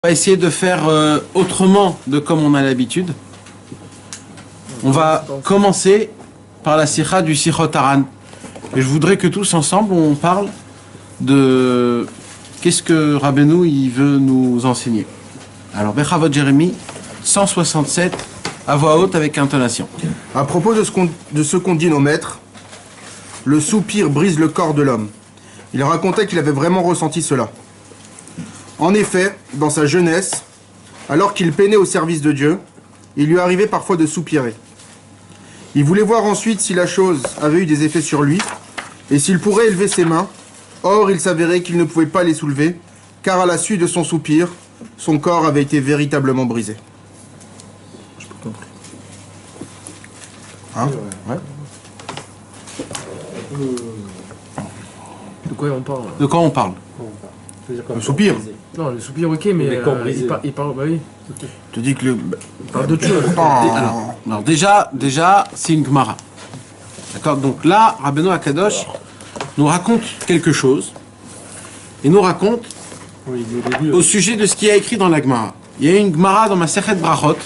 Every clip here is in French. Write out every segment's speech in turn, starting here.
On va essayer de faire autrement de comme on a l'habitude. On va commencer par la sikha du Sichot Haran. Et je voudrais que tous ensemble on parle de qu'est-ce que Rabbeinu il veut nous enseigner. Alors Bechavot Jérémie 167 à voix haute avec intonation. À propos de ce qu'on dit nos maîtres, le soupir brise le corps de l'homme. Il racontait qu'il avait vraiment ressenti cela. En effet, dans sa jeunesse, alors qu'il peinait au service de Dieu, il lui arrivait parfois de soupirer. Il voulait voir ensuite si la chose avait eu des effets sur lui, et s'il pourrait élever ses mains. Or, il s'avérait qu'il ne pouvait pas les soulever, car à la suite de son soupir, son corps avait été véritablement brisé. Hein? Ouais. De quoi on parle? De quoi on parle? Le soupir. Non, le soupir, ok, mais il parle, bah oui. Je te dis que Il parle d'autre chose. Alors déjà c'est une Gemara. D'accord? Donc là, Rabbeinu Akadosh nous raconte quelque chose. Il nous raconte au sujet de ce qu'il y a écrit dans la Gemara. Il y a une Gemara dans ma Sechet Brachot,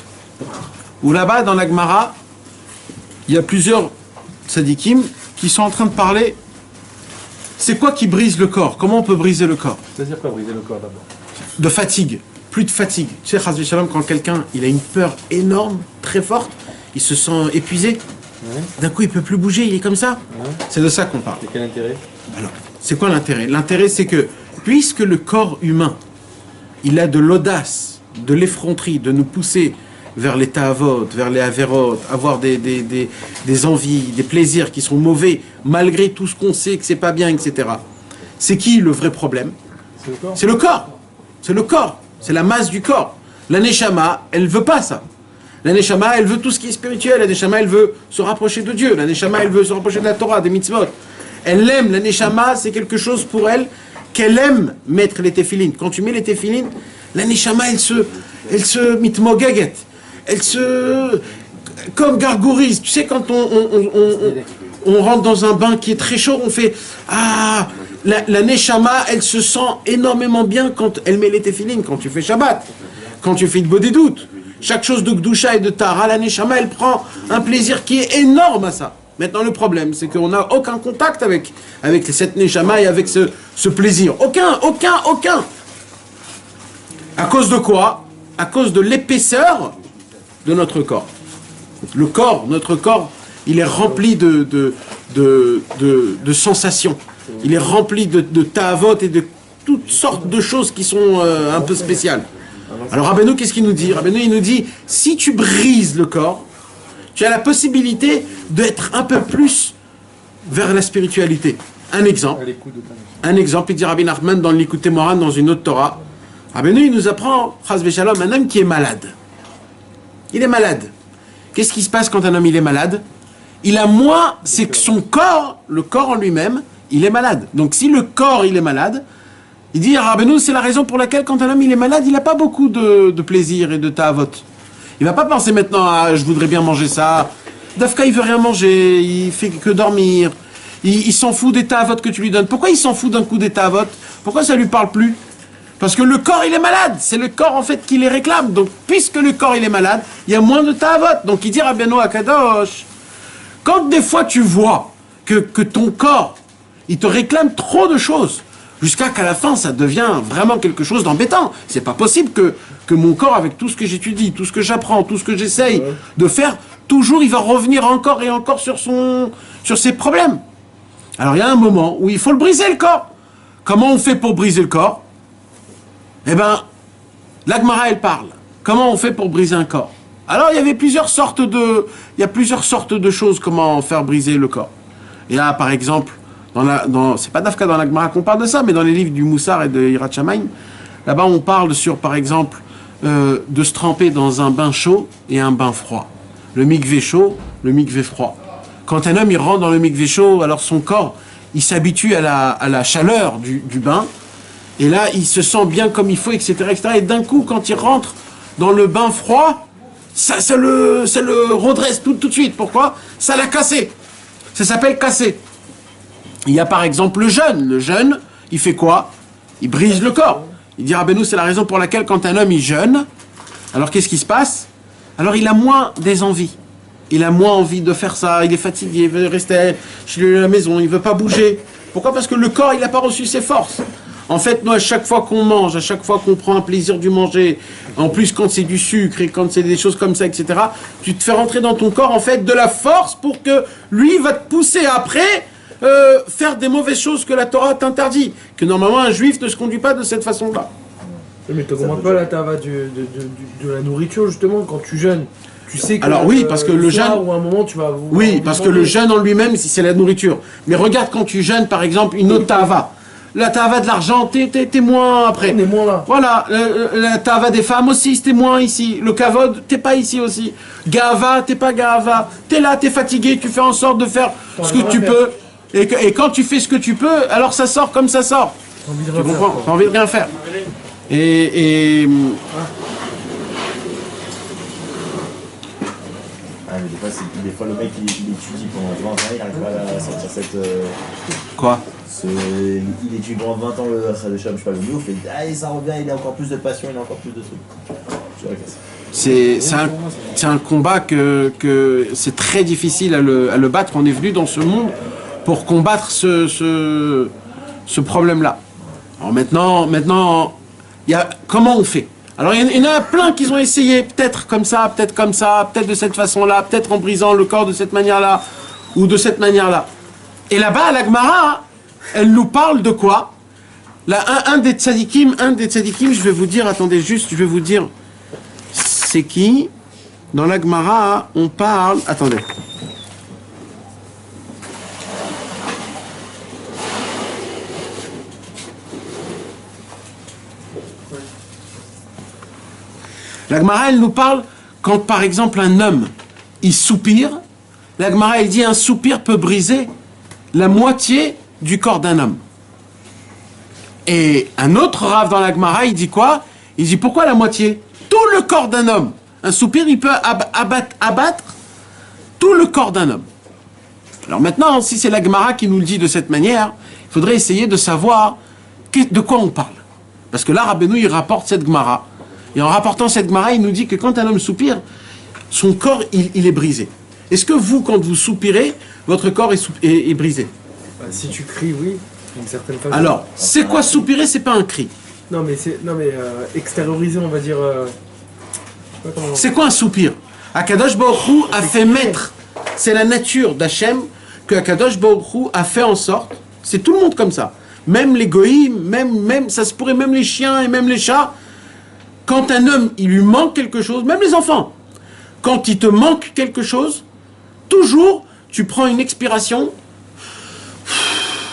où là-bas, dans la Gemara, il y a plusieurs tzadikim qui sont en train de parler. C'est quoi qui brise le corps? Comment on peut briser le corps? C'est-à-dire quoi briser le corps d'abord? De fatigue, plus de fatigue. Tu sais, Chas v'Shalom, quand quelqu'un il a une peur énorme, très forte, il se sent épuisé, d'un coup il peut plus bouger, il est comme ça. C'est de ça qu'on parle. C'est quel intérêt? Alors, c'est quoi l'intérêt? L'intérêt, c'est que, puisque le corps humain, il a de l'audace, de l'effronterie, de nous pousser vers les ta'avot, vers les averot, avoir des envies, des plaisirs qui sont mauvais, malgré tout ce qu'on sait que c'est pas bien, etc. C'est qui le vrai problème? C'est le corps. C'est le corps. C'est la masse du corps. La neshama, elle veut pas ça. La neshama, elle veut tout ce qui est spirituel. La neshama, elle veut se rapprocher de Dieu. La neshama, elle veut se rapprocher de la Torah, des mitzvot. Elle aime, la neshama, c'est quelque chose pour elle qu'elle aime mettre les téphilines. Quand tu mets les téphilines, la neshama, elle se mitmogaget. Elle se... comme gargourise. Tu sais, quand on rentre dans un bain qui est très chaud, on fait... Ah, la neshama, elle se sent énormément bien quand elle met les téphilines, quand tu fais Shabbat, quand tu fais une bodé doute. Chaque chose de Gdusha et de Tara, la neshama, elle prend un plaisir qui est énorme à ça. Maintenant, le problème, c'est qu'on n'a aucun contact avec cette neshama et avec ce plaisir. Aucun. À cause de quoi? À cause de l'épaisseur de notre corps. Le corps, notre corps, il est rempli de sensations. Il est rempli de ta'avot et de toutes sortes de choses qui sont un peu spéciales. Alors Rabbeinu, qu'est-ce qu'il nous dit? Rabbeinu, il nous dit, si tu brises le corps, tu as la possibilité d'être un peu plus vers la spiritualité. Un exemple, il dit Rabbi Nachman dans l'Ikouté Moran, dans une autre Torah. Rabbeinu, il nous apprend, Chas v'Shalom, un homme qui est malade. Il est malade. Qu'est-ce qui se passe quand un homme il est malade? Il a moins, c'est que son corps, le corps en lui-même, il est malade. Donc si le corps il est malade, il dit Rabbeinu, c'est la raison pour laquelle quand un homme il est malade, il n'a pas beaucoup de plaisir et de ta'avot. Il va pas penser maintenant à je voudrais bien manger ça. Dafka il veut rien manger, il fait que dormir. Il s'en fout des ta'avot que tu lui donnes. Pourquoi il s'en fout d'un coup des ta'avot? Pourquoi ça lui parle plus? Parce que le corps, il est malade. C'est le corps, en fait, qui les réclame. Donc, puisque le corps, il est malade, il y a moins de ta'avot. Donc, il dit Rabbeinu Akadosh, quand des fois tu vois que ton corps, il te réclame trop de choses, jusqu'à qu'à la fin, ça devient vraiment quelque chose d'embêtant. C'est pas possible que mon corps, avec tout ce que j'étudie, tout ce que j'apprends, tout ce que j'essaye de faire, toujours, il va revenir encore et encore sur ses problèmes. Alors, il y a un moment où il faut le briser, le corps. Comment on fait pour briser le corps? Eh bien, la Gemara, elle parle. Comment on fait pour briser un corps? Alors, il y a plusieurs sortes de choses, comment faire briser le corps. Et là, par exemple, c'est pas Dafka dans la Gemara qu'on parle de ça, mais dans les livres du Moussar et de Yirat Shamayim, là-bas, on parle sur, par exemple, de se tremper dans un bain chaud et un bain froid. Le mikvé chaud, le mikvé froid. Quand un homme, il rentre dans le mikvé chaud, alors son corps, il s'habitue à la chaleur du bain, et là, il se sent bien comme il faut, etc., etc. Et d'un coup, quand il rentre dans le bain froid, ça le redresse tout de suite. Pourquoi? Ça l'a cassé. Ça s'appelle casser. Il y a par exemple le jeûne. Le jeûne, il fait quoi? Il brise le corps. Il dit Rabbeinu, c'est la raison pour laquelle quand un homme il jeûne, alors qu'est-ce qui se passe? Alors il a moins des envies. Il a moins envie de faire ça, il est fatigué, il veut rester chez lui à la maison, il ne veut pas bouger. Pourquoi? Parce que le corps, il n'a pas reçu ses forces. En fait, nous, à chaque fois qu'on mange, à chaque fois qu'on prend un plaisir du manger, en plus quand c'est du sucre et quand c'est des choses comme ça, etc., tu te fais rentrer dans ton corps, en fait, de la force pour que lui va te pousser après faire des mauvaises choses que la Torah t'interdit. Que normalement, un juif ne se conduit pas de cette façon-là. Mais tu n'augmentes pas la tava de la nourriture, justement, quand tu jeûnes. Tu sais que alors oui, parce que le jeûne, ou un moment tu vas oui, parce que le jeûne en lui-même, c'est la nourriture. Mais regarde quand tu jeûnes, par exemple, une autre tava. La tava de l'argent, t'es moins après. On est moins là. Voilà, la tava des femmes aussi, t'es moins ici. Le kavod, t'es pas ici aussi. Gava, t'es pas gava. T'es là, t'es fatigué, tu fais en sorte de faire ce que tu peux. Et quand tu fais ce que tu peux, alors ça sort comme ça sort. Tu comprends? T'as envie de rien faire. Ah, mais des fois, le mec il étudie pendant 20 ans, il n'arrive pas à sortir cette. Quoi? Il étudie pendant 20 ans le Chadasham, je sais pas, le Miouf, et ça revient, il a encore plus de passion, il a encore plus de trucs. C'est un combat que c'est très difficile à le battre. On est venu dans ce monde pour combattre ce problème-là. Alors maintenant, comment on fait? Alors il y en a plein qui ont essayé, peut-être comme ça, peut-être de cette façon-là, peut-être en brisant le corps de cette manière-là, ou de cette manière-là. Et là-bas, à la Gemara, elle nous parle de quoi? Là, un des tzadikim, je vais vous dire, attendez juste, je vais vous dire, c'est qui? Dans la Gemara, on parle, attendez. La Gemara, elle nous parle quand, par exemple, un homme, il soupire. La Gemara, elle dit un soupir peut briser la moitié du corps d'un homme. Et un autre rave dans la Gemara, il dit quoi? Il dit pourquoi la moitié? Tout le corps d'un homme. Un soupir, il peut abattre tout le corps d'un homme. Alors maintenant, si c'est la Gemara qui nous le dit de cette manière, il faudrait essayer de savoir de quoi on parle. Parce que là, Rabbeinu, il rapporte cette Gemara. Et en rapportant cette Gemara, il nous dit que quand un homme soupire, son corps, il est brisé. Est-ce que vous, quand vous soupirez, votre corps est brisé? Si tu cries, oui, d'une certaine façon. Alors, c'est quoi soupirer? C'est pas un cri. Non, mais extérioriser, on va dire. C'est quoi un soupir? Akadosh Baruch Hu a fait mettre, c'est la nature d'Hachem, que Akadosh Baruch Hu a fait en sorte, c'est tout le monde comme ça. Même les goïms, même, ça se pourrait, même les chiens et même les chats. Quand un homme, il lui manque quelque chose, même les enfants, quand il te manque quelque chose, toujours, tu prends une expiration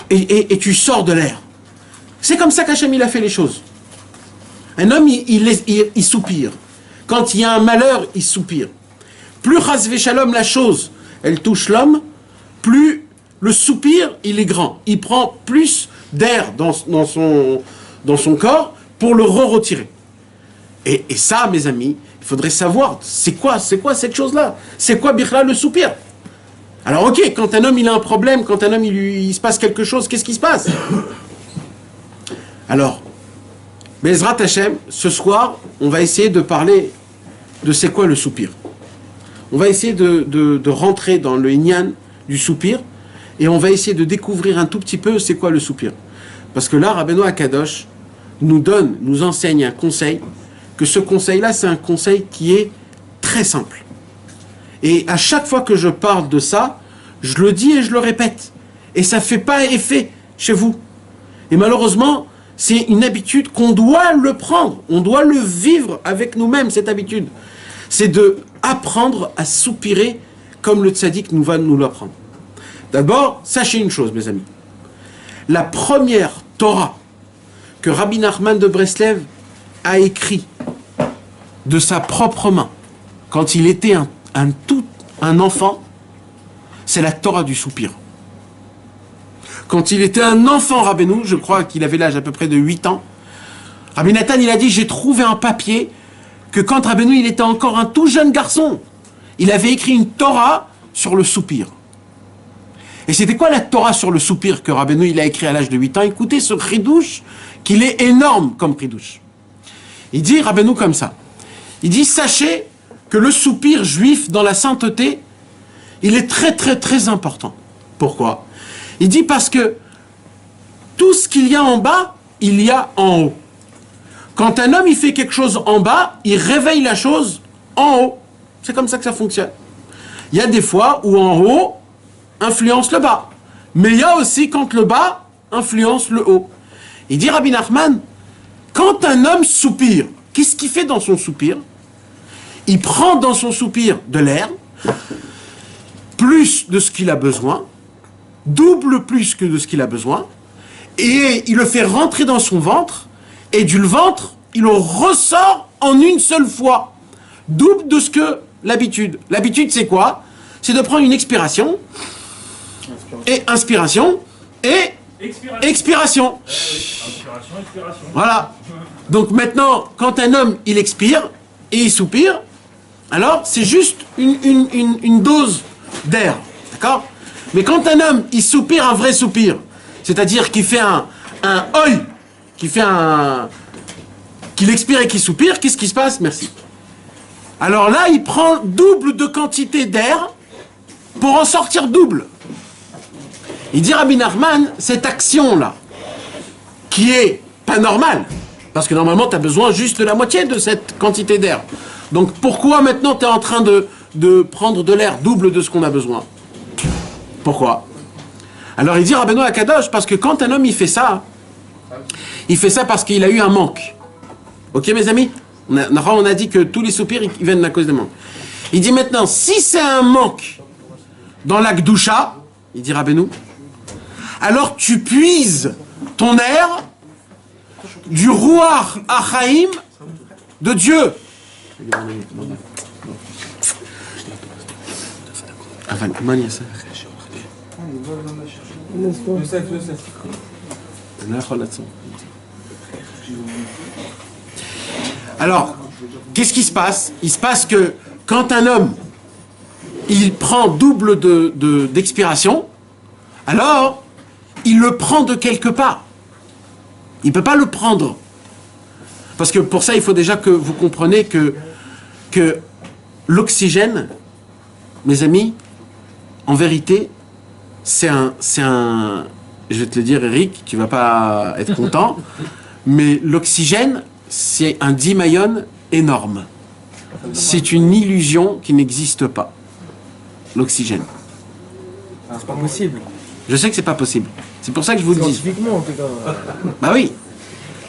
et tu sors de l'air. C'est comme ça qu'Hachem, il a fait les choses. Un homme, il soupire. Quand il y a un malheur, il soupire. Plus chas v'shalom, la chose, elle touche l'homme, plus le soupir, il est grand. Il prend plus d'air dans son corps pour le retirer. Et ça, mes amis, il faudrait savoir, c'est quoi cette chose-là? C'est quoi, Bichla, le soupir? Alors, ok, quand un homme, il a un problème, quand un homme, il se passe quelque chose, qu'est-ce qui se passe? Alors, Bezrat Hashem, ce soir, on va essayer de parler de c'est quoi le soupir. On va essayer de rentrer dans le inyan du soupir, et on va essayer de découvrir un tout petit peu c'est quoi le soupir. Parce que là, Rabbeinu Akadosh nous enseigne un conseil, que ce conseil-là, c'est un conseil qui est très simple. Et à chaque fois que je parle de ça, je le dis et je le répète. Et ça ne fait pas effet chez vous. Et malheureusement, c'est une habitude qu'on doit le prendre. On doit le vivre avec nous-mêmes, cette habitude. C'est de apprendre à soupirer comme le tzaddik va nous l'apprendre. D'abord, sachez une chose, mes amis. La première Torah que Rabbi Nachman de Breslev a écrit de sa propre main, quand il était un enfant, c'est la Torah du soupir. Quand il était un enfant, Rabbeinu, je crois qu'il avait l'âge à peu près de 8 ans, Rabbi Nathan, il a dit, j'ai trouvé un papier que quand Rabbeinu, il était encore un tout jeune garçon, il avait écrit une Torah sur le soupir. Et c'était quoi la Torah sur le soupir que Rabbeinu, il a écrit à l'âge de 8 ans? Écoutez ce chidouche qu'il est énorme comme Pridouche. Il dit, Rabbeinu comme ça, il dit, sachez que le soupir juif dans la sainteté, il est très très très important. Pourquoi? Il dit parce que tout ce qu'il y a en bas, il y a en haut. Quand un homme il fait quelque chose en bas, il réveille la chose en haut. C'est comme ça que ça fonctionne. Il y a des fois où en haut influence le bas. Mais il y a aussi quand le bas influence le haut. Il dit Rabbi Nachman, quand un homme soupire, qu'est-ce qu'il fait dans son soupir? Il prend dans son soupir de l'air, plus de ce qu'il a besoin, double plus que de ce qu'il a besoin, et il le fait rentrer dans son ventre, et du ventre, il le ressort en une seule fois. Double de ce que l'habitude. L'habitude, c'est quoi? C'est de prendre une expiration, et inspiration, et expiration. Voilà. Donc maintenant, quand un homme, il expire, et il soupire, alors c'est juste une dose d'air. D'accord? Mais quand un homme, il soupire un vrai soupir, c'est-à-dire qu'il fait un oi, qu'il expire et qu'il soupire, qu'est-ce qui se passe? Merci. Alors là, il prend double de quantité d'air pour en sortir double. Il dit Rabbi Nachman, cette action-là, qui est pas normale, parce que normalement, tu as besoin juste de la moitié de cette quantité d'air. Donc pourquoi maintenant tu es en train de prendre de l'air double de ce qu'on a besoin? Pourquoi? Alors il dit Rabbeinu Akadosh, parce que quand un homme il fait ça parce qu'il a eu un manque. Ok mes amis? On a dit que tous les soupirs ils viennent à cause de manque. Il dit maintenant, si c'est un manque dans la Gdusha, il dit Rabbeinu, alors tu puises ton air du Ruach Achaim de Dieu. Alors, qu'est-ce qui se passe? Il se passe que quand un homme il prend double d'expiration, alors il le prend de quelque part. Il ne peut pas le prendre. Parce que pour ça, il faut déjà que vous compreniez que l'oxygène, mes amis, en vérité, c'est un... Je vais te le dire, Eric, tu ne vas pas être content, mais l'oxygène, c'est un dimayon énorme. C'est une illusion qui n'existe pas. L'oxygène. Ah, c'est pas possible. Je sais que c'est pas possible. C'est pour ça que je vous le dis. Scientifiquement, en tout cas. Bah oui.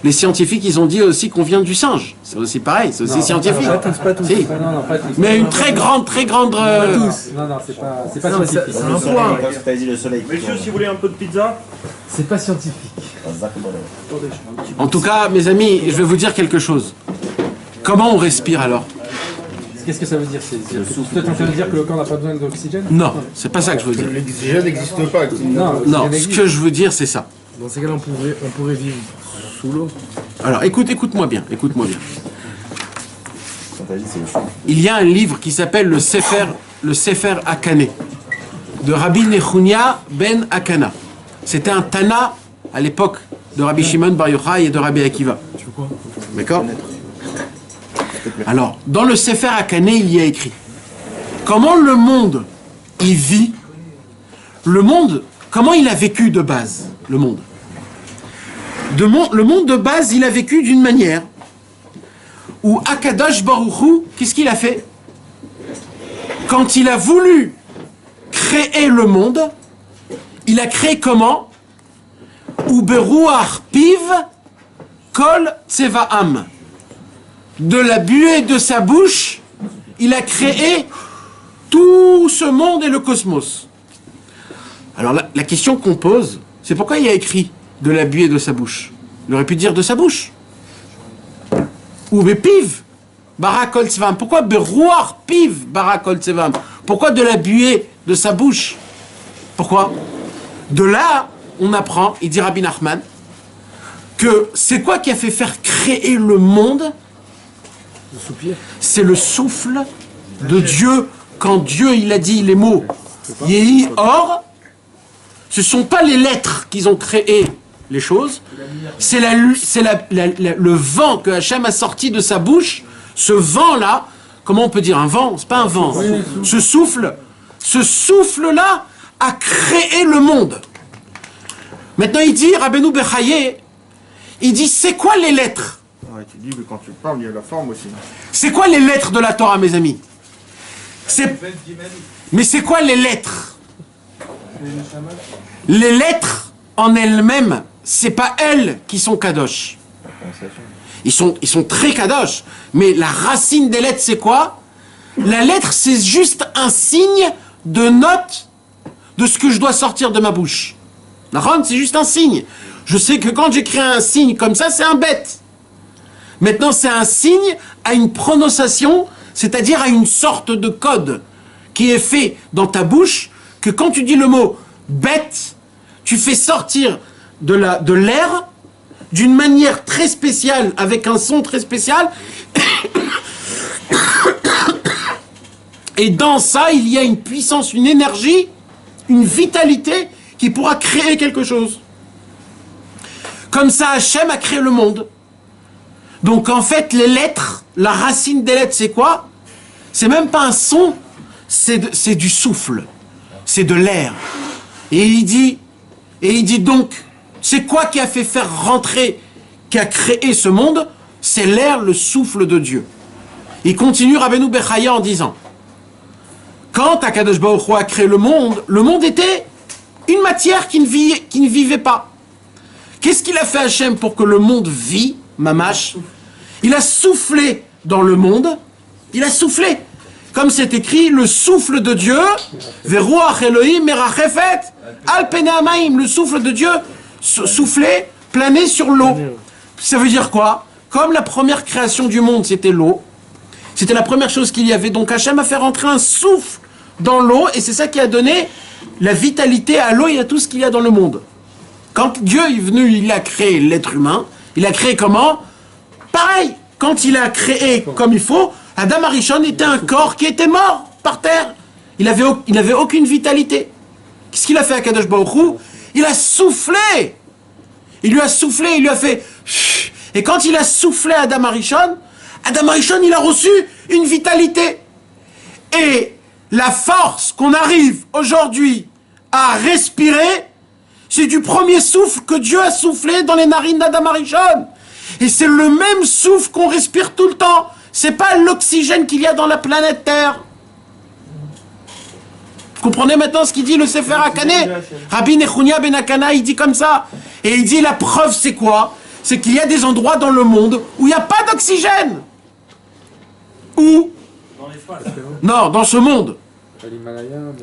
Les scientifiques, ils ont dit aussi qu'on vient du singe. C'est aussi pareil, c'est aussi scientifique. Pas tous. Si. Pas tous. Mais une très grande. Non, c'est pas scientifique. C'est le soleil, quand tu as dit le soleil. Monsieur, si vous voulez un peu de pizza. C'est pas scientifique. En tout cas, mes amis, je vais vous dire quelque chose. Comment on respire alors? Qu'est-ce que ça veut dire? Toi, tu en train de dire que le corps n'a pas besoin d'oxygène? Non, c'est pas ça que je veux dire. L'oxygène n'existe pas. Non, ce que je veux dire, c'est ça. Dans ces cas-là, on pourrait vivre sous l'eau. Alors, écoute-moi bien. Il y a un livre qui s'appelle le Sefer Akane, de Rabbi Nechunia ben Akana. C'était un Tana à l'époque de Rabbi Shimon Bar Yochai et de Rabbi Akiva. D'accord? Alors, dans le Sefer Akane, il y a écrit comment le monde il vit, le monde, comment il a vécu de base, le monde. Le monde de base, il a vécu d'une manière où Akadosh Baruch Hu, qu'est-ce qu'il a fait? Quand il a voulu créer le monde, il a créé comment? Uberuach piv kol tsevaam. De la buée de sa bouche, il a créé tout ce monde et le cosmos. Alors la question qu'on pose, c'est pourquoi il a écrit de la buée de sa bouche? Il aurait pu dire de sa bouche. Ou bepiv barakol tsevam. Pourquoi beruach piv barakol tsevam? Pourquoi de la buée de sa bouche? Pourquoi? De là, on apprend, il dit Rabbi Nachman, que c'est quoi qui a fait faire créer le monde? C'est le souffle de Dieu. Quand Dieu il a dit les mots Yehi Or, ce ne sont pas les lettres qu'ils ont créé les choses, c'est le vent que Hachem a sorti de sa bouche. Ce vent-là, comment on peut dire un vent? C'est pas un vent. Ce souffle-là a créé le monde. Maintenant, il dit, Rabbeinu Bechaye, il dit, c'est quoi les lettres? Ouais, tu dis que quand tu parles, il y a la forme aussi. C'est quoi les lettres de la Torah, mes amis? Mais c'est quoi les lettres? Les lettres en elles-mêmes, c'est pas elles qui sont kadosh. Ils sont très kadosh. Mais la racine des lettres, c'est quoi? La lettre, c'est juste un signe de note de ce que je dois sortir de ma bouche. C'est juste un signe. Je sais que quand j'écris un signe comme ça, c'est un bête. Maintenant, c'est un signe à une prononciation, c'est-à-dire à une sorte de code qui est fait dans ta bouche, que quand tu dis le mot bête, tu fais sortir de l'air d'une manière très spéciale, avec un son très spécial. Et dans ça, il y a une puissance, une énergie, une vitalité qui pourra créer quelque chose. Comme ça, Hachem a créé le monde. Donc en fait, les lettres, la racine des lettres, c'est quoi? C'est même pas un son, c'est du souffle. C'est de l'air. Et il dit donc, c'est quoi qui a fait faire rentrer, qui a créé ce monde? C'est l'air, le souffle de Dieu. Il continue Rabbeinu Bechaye en disant, quand Akadosh Baruch Hu a créé le monde était une matière qui ne vivait pas. Qu'est-ce qu'il a fait Hachem pour que le monde vit, mamash? Il a soufflé dans le monde, il a soufflé. Comme c'est écrit, le souffle de Dieu, Veruach Elohim merachefet al pene hamayim, le souffle de Dieu soufflé, plané sur l'eau. Ça veut dire quoi? Comme la première création du monde, c'était l'eau, c'était la première chose qu'il y avait, donc Hachem a fait rentrer un souffle dans l'eau, et c'est ça qui a donné la vitalité à l'eau et à tout ce qu'il y a dans le monde. Quand Dieu est venu, il a créé l'être humain, il a créé comment? Pareil, quand il a créé comme il faut, Adam Arishon était un corps qui était mort par terre. Il avait aucune vitalité. Qu'est-ce qu'il a fait à Kadosh Baruch Hu? Il a soufflé. Il lui a soufflé, il lui a fait... Et quand il a soufflé à Adam Arishon, il a reçu une vitalité. Et la force qu'on arrive aujourd'hui à respirer, c'est du premier souffle que Dieu a soufflé dans les narines d'Adam Arishon. Et c'est le même souffle qu'on respire tout le temps. C'est pas l'oxygène qu'il y a dans la planète Terre. Vous comprenez maintenant ce qu'il dit le Sefer HaKaneh? Rabbi Nechunia ben Akana, il dit comme ça. Et il dit la preuve c'est quoi? C'est qu'il y a des endroits dans le monde où il n'y a pas d'oxygène. Où? Non, dans ce monde.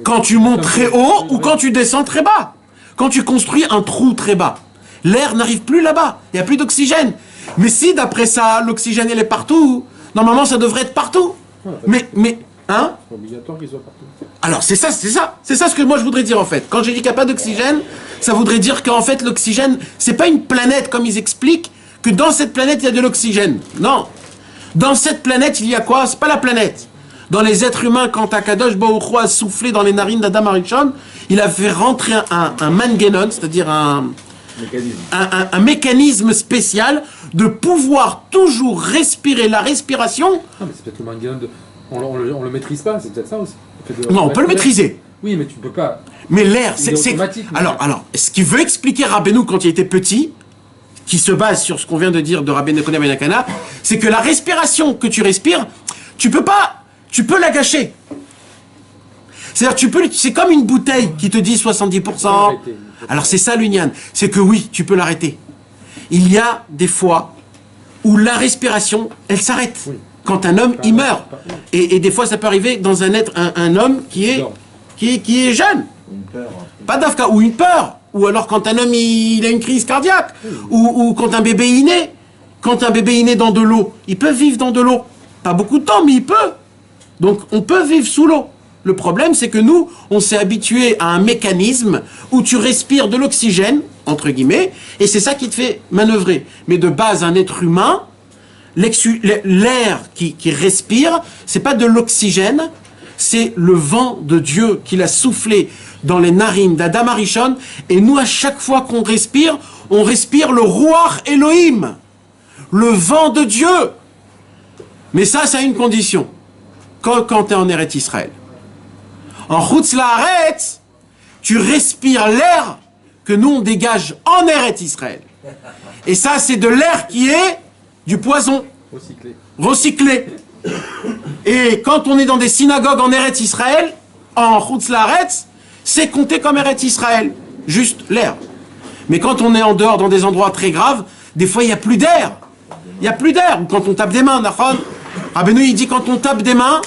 Quand tu montes très haut ou quand tu descends très bas. Quand tu construis un trou très bas. L'air n'arrive plus là-bas. Il n'y a plus d'oxygène. Mais si d'après ça, l'oxygène il est partout, normalement ça devrait être partout. Hein? C'est obligatoire qu'il soit partout. Alors c'est ça ce que moi je voudrais dire en fait. Quand j'ai dit qu'il n'y a pas d'oxygène, ça voudrait dire qu'en fait l'oxygène, c'est pas une planète comme ils expliquent, que dans cette planète il y a de l'oxygène. Non. Dans cette planète il y a quoi? C'est pas la planète. Dans les êtres humains, quand Akadosh Baruch Hu a soufflé dans les narines d'Adam Arishon, il a fait rentrer un mangenon, c'est-à-dire un mécanisme spécial de pouvoir toujours respirer la respiration. Ah, mais c'est peut-être le mangan de... On le maîtrise pas, c'est peut-être ça aussi. Non, on peut le maîtriser. Oui, mais tu peux pas. Mais l'air, c'est... automatique. Alors, ce qu'il veut expliquer Rabbeinu quand il était petit, qui se base sur ce qu'on vient de dire de Rabbi Nechunia ben Akana, c'est que la respiration que tu respires, tu peux la gâcher. C'est-à-dire, c'est comme une bouteille qui te dit 70%. Alors c'est ça l'union, c'est que oui, tu peux l'arrêter. Il y a des fois où la respiration, elle s'arrête. Oui. Quand un homme, il meurt. Et des fois, ça peut arriver dans un homme qui est jeune. Une peur. Pas d'afka, ou une peur. Ou alors quand un homme, il a une crise cardiaque. Ou quand un bébé est né. Quand un bébé est né dans de l'eau, il peut vivre dans de l'eau. Pas beaucoup de temps, mais il peut. Donc on peut vivre sous l'eau. Le problème, c'est que nous, on s'est habitué à un mécanisme où tu respires de l'oxygène, entre guillemets, et c'est ça qui te fait manœuvrer. Mais de base, un être humain, l'air qui respire, c'est pas de l'oxygène, c'est le vent de Dieu qu'il a soufflé dans les narines d'Adam Arishon, et nous, à chaque fois qu'on respire, on respire le Ruach Elohim, le vent de Dieu. Mais ça a une condition. Quand tu es en Eretz Israël. En Chutz La'aretz, tu respires l'air que nous on dégage en Eretz Israël. Et ça, c'est de l'air qui est du poison. Recyclé. Et quand on est dans des synagogues en Eretz Israël, en Chutz La'aretz, c'est compté comme Eretz Israël. Juste l'air. Mais quand on est en dehors, dans des endroits très graves, des fois, il n'y a plus d'air. Il n'y a plus d'air. Ou quand on tape des mains, Rabbeinu, il dit quand on tape des mains,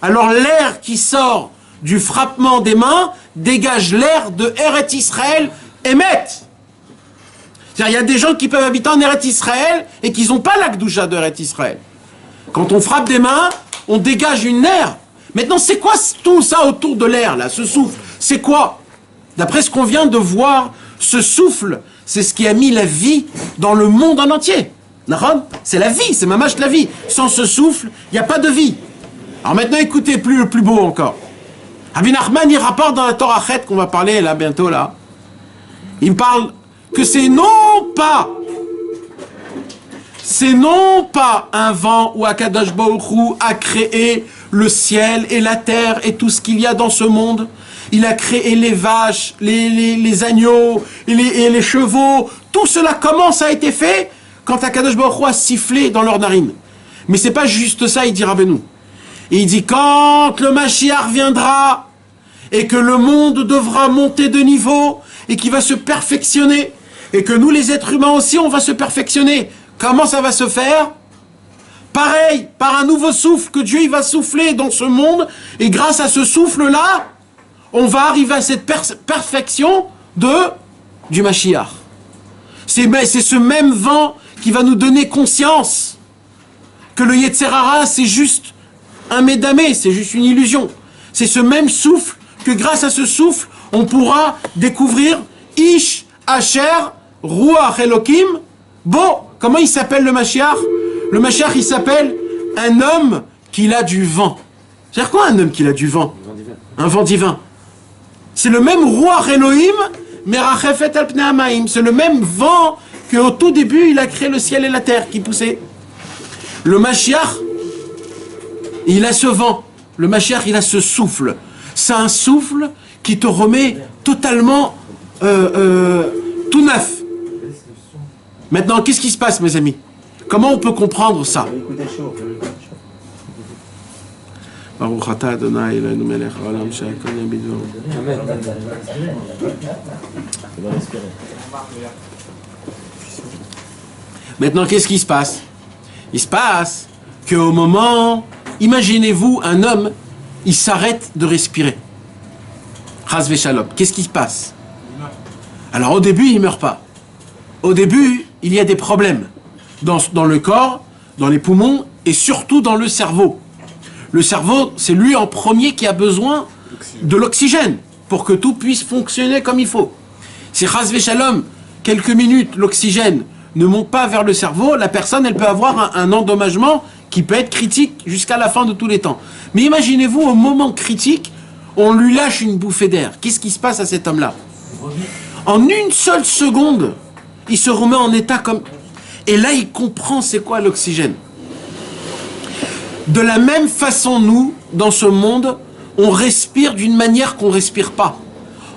alors l'air qui sort du frappement des mains dégage l'air de Eretz Israël Emet. C'est-à-dire, il y a des gens qui peuvent habiter en Eretz Israël et qui n'ont pas la Kedusha de Eretz Israël. Quand on frappe des mains, on dégage une air. Maintenant, c'est quoi tout ça autour de l'air, là, ce souffle? C'est quoi? D'après ce qu'on vient de voir, ce souffle, c'est ce qui a mis la vie dans le monde en entier. C'est la vie, c'est mamash la vie. Sans ce souffle, il n'y a pas de vie. Alors maintenant, écoutez le plus beau encore. Rabbi Nachman, il rapporte dans la Torah Chet, qu'on va parler là bientôt, là. Il me parle que c'est non pas un vent où Akadosh Baruch Hu a créé le ciel et la terre et tout ce qu'il y a dans ce monde. Il a créé les vaches, les agneaux, et les chevaux. Tout cela, comment ça a été fait quand Akadosh Baruch Hu a sifflé dans leurs narines? Mais c'est pas juste ça, il dit Rabbeinu. Et il dit, quand le Mashiach viendra, et que le monde devra monter de niveau, et qu'il va se perfectionner, et que nous les êtres humains aussi, on va se perfectionner. Comment ça va se faire? Pareil, par un nouveau souffle que Dieu il va souffler dans ce monde, et grâce à ce souffle-là, on va arriver à cette perfection du Mashiach. C'est ce même vent qui va nous donner conscience que le Yetzer Hara, c'est juste un médamé, c'est juste une illusion. C'est ce même souffle que grâce à ce souffle, on pourra découvrir Ish, Asher, Ruach Elokim. Bon, comment il s'appelle le Mashiach? Le Mashiach, il s'appelle un homme qui a du vent. C'est-à-dire quoi un homme qui a du vent? Un vent divin. C'est le même Ruach Elohim, Merachefet al Pnei Hamayim. C'est le même vent qu'au tout début, il a créé le ciel et la terre qui poussaient. Le Mashiach, il a ce vent. Le Mashiach, il a ce souffle. C'est un souffle qui te remet totalement tout neuf. Maintenant, qu'est-ce qui se passe, mes amis? Comment on peut comprendre ça? Baruch atah Adonai Eloheinu melech haolam she'akol nהיה bid'uro. Maintenant, qu'est-ce qui se passe? Il se passe qu'au moment, imaginez-vous un homme, il s'arrête de respirer. Chas v'shalom. Qu'est-ce qui se passe? Alors au début, il ne meurt pas. Au début, il y a des problèmes dans le corps, dans les poumons et surtout dans le cerveau. Le cerveau, c'est lui en premier qui a besoin de l'oxygène pour que tout puisse fonctionner comme il faut. Si chas v'shalom, quelques minutes, l'oxygène ne monte pas vers le cerveau, la personne, elle peut avoir un endommagement qui peut être critique jusqu'à la fin de tous les temps. Mais imaginez-vous, au moment critique, on lui lâche une bouffée d'air. Qu'est-ce qui se passe à cet homme-là? En une seule seconde, il se remet en état comme... Et là, il comprend c'est quoi l'oxygène. De la même façon, nous, dans ce monde, on respire d'une manière qu'on ne respire pas.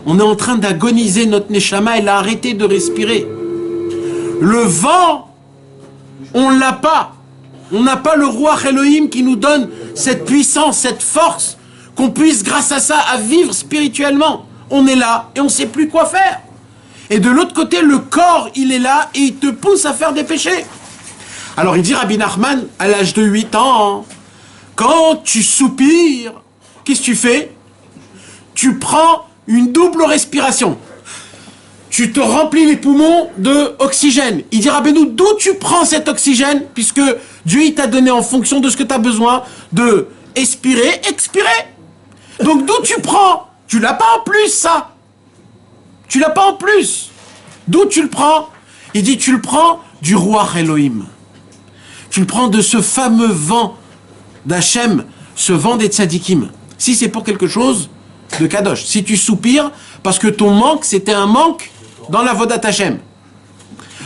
On est en train d'agoniser notre neshama, elle a arrêté de respirer. Le vent, on ne l'a pas. On n'a pas le Ruach Elohim qui nous donne cette puissance, cette force, qu'on puisse, grâce à ça, à vivre spirituellement. On est là et on ne sait plus quoi faire. Et de l'autre côté, le corps, il est là et il te pousse à faire des péchés. Alors il dit Rabbi Nachman, à l'âge de 8 ans, quand tu soupires, qu'est-ce que tu fais? Tu prends une double respiration. Tu te remplis les poumons d'oxygène. Il dit Rabbeinu, d'où tu prends cet oxygène? Puisque Dieu il t'a donné en fonction de ce que tu as besoin de expirer. Donc d'où tu prends? Tu l'as pas en plus, ça. Tu l'as pas en plus. D'où tu le prends? Il dit, tu le prends du Ruach Elohim. Tu le prends de ce fameux vent d'Hachem, ce vent des tzadikim. Si c'est pour quelque chose de kadosh. Si tu soupires, parce que ton manque, c'était un manque dans la Vodat Hachem.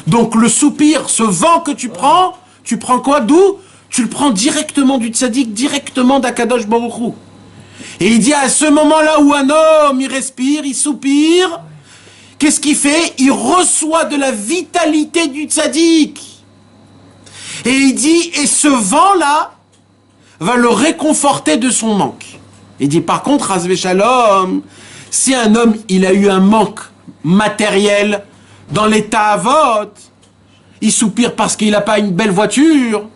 Donc le soupir, ce vent que tu prends quoi d'où? Tu le prends directement du tzaddik, directement d'Akadosh Baruch Hu. Et il dit à ce moment-là où un homme, il respire, il soupire, qu'est-ce qu'il fait? Il reçoit de la vitalité du tzaddik. Et il dit, et ce vent-là va le réconforter de son manque. Il dit, par contre, Hazvé Shalom, si un homme, il a eu un manque matériel dans l'état avot, il soupire parce qu'il n'a pas une belle voiture,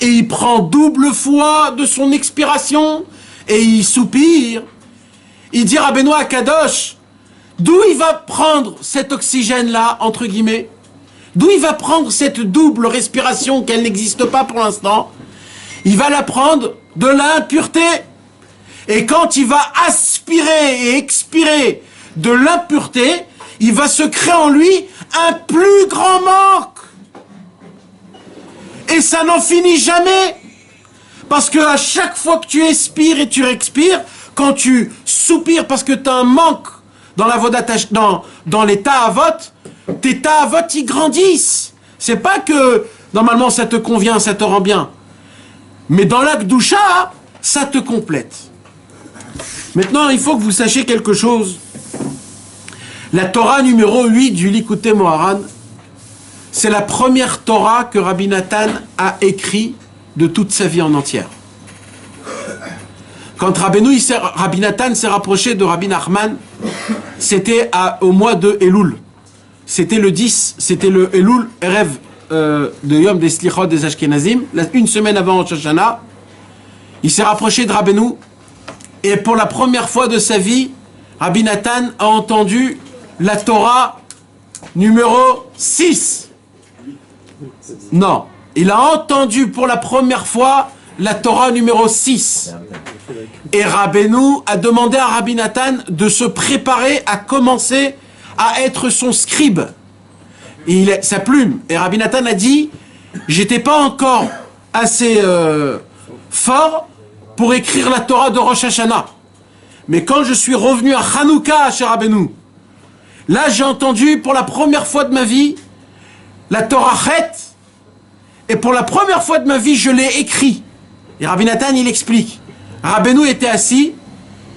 et il prend double fois de son expiration, et il soupire. Il dit Rabbeinu Akadosh, d'où il va prendre cet oxygène-là, entre guillemets? D'où il va prendre cette double respiration qu'elle n'existe pas pour l'instant? Il va la prendre de l'impureté. Et quand il va aspirer et expirer de l'impureté, il va se créer en lui un plus grand manque. Et ça n'en finit jamais. Parce que à chaque fois que tu expires et tu expires, quand tu soupires parce que tu as un manque dans la dans les ta'avot, tes ta'avot ils grandissent. C'est pas que normalement ça te convient, ça te rend bien. Mais dans la Gdusha, ça te complète. Maintenant, il faut que vous sachiez quelque chose. La Torah numéro 8 du Likutei Moharan, c'est la première Torah que Rabbi Nathan a écrit de toute sa vie en entière. Quand Rabbi Nathan s'est rapproché de Rabbi Nachman, c'était au mois de Elul. C'était le 10, c'était le Elul, Erev de Yom des Slichot des Ashkenazim, une semaine avant Rosh Hashanah. Il s'est rapproché de Rabbeinu, et pour la première fois de sa vie, Rabbi Nathan a entendu la Torah numéro 6. Non, il a entendu pour la première fois la Torah numéro 6. Et Rabbeinu a demandé à Rabbi Nathan de se préparer à commencer à être son scribe. Et sa plume. Et Rabbi Nathan a dit, j'étais pas encore assez fort pour écrire la Torah de Rosh Hashanah. Mais quand je suis revenu à Hanouka chez Rabbeinu, là j'ai entendu pour la première fois de ma vie la Torah Chet, et pour la première fois de ma vie je l'ai écrit. Et Rabbi Nathan il explique. Rabbeinu était assis,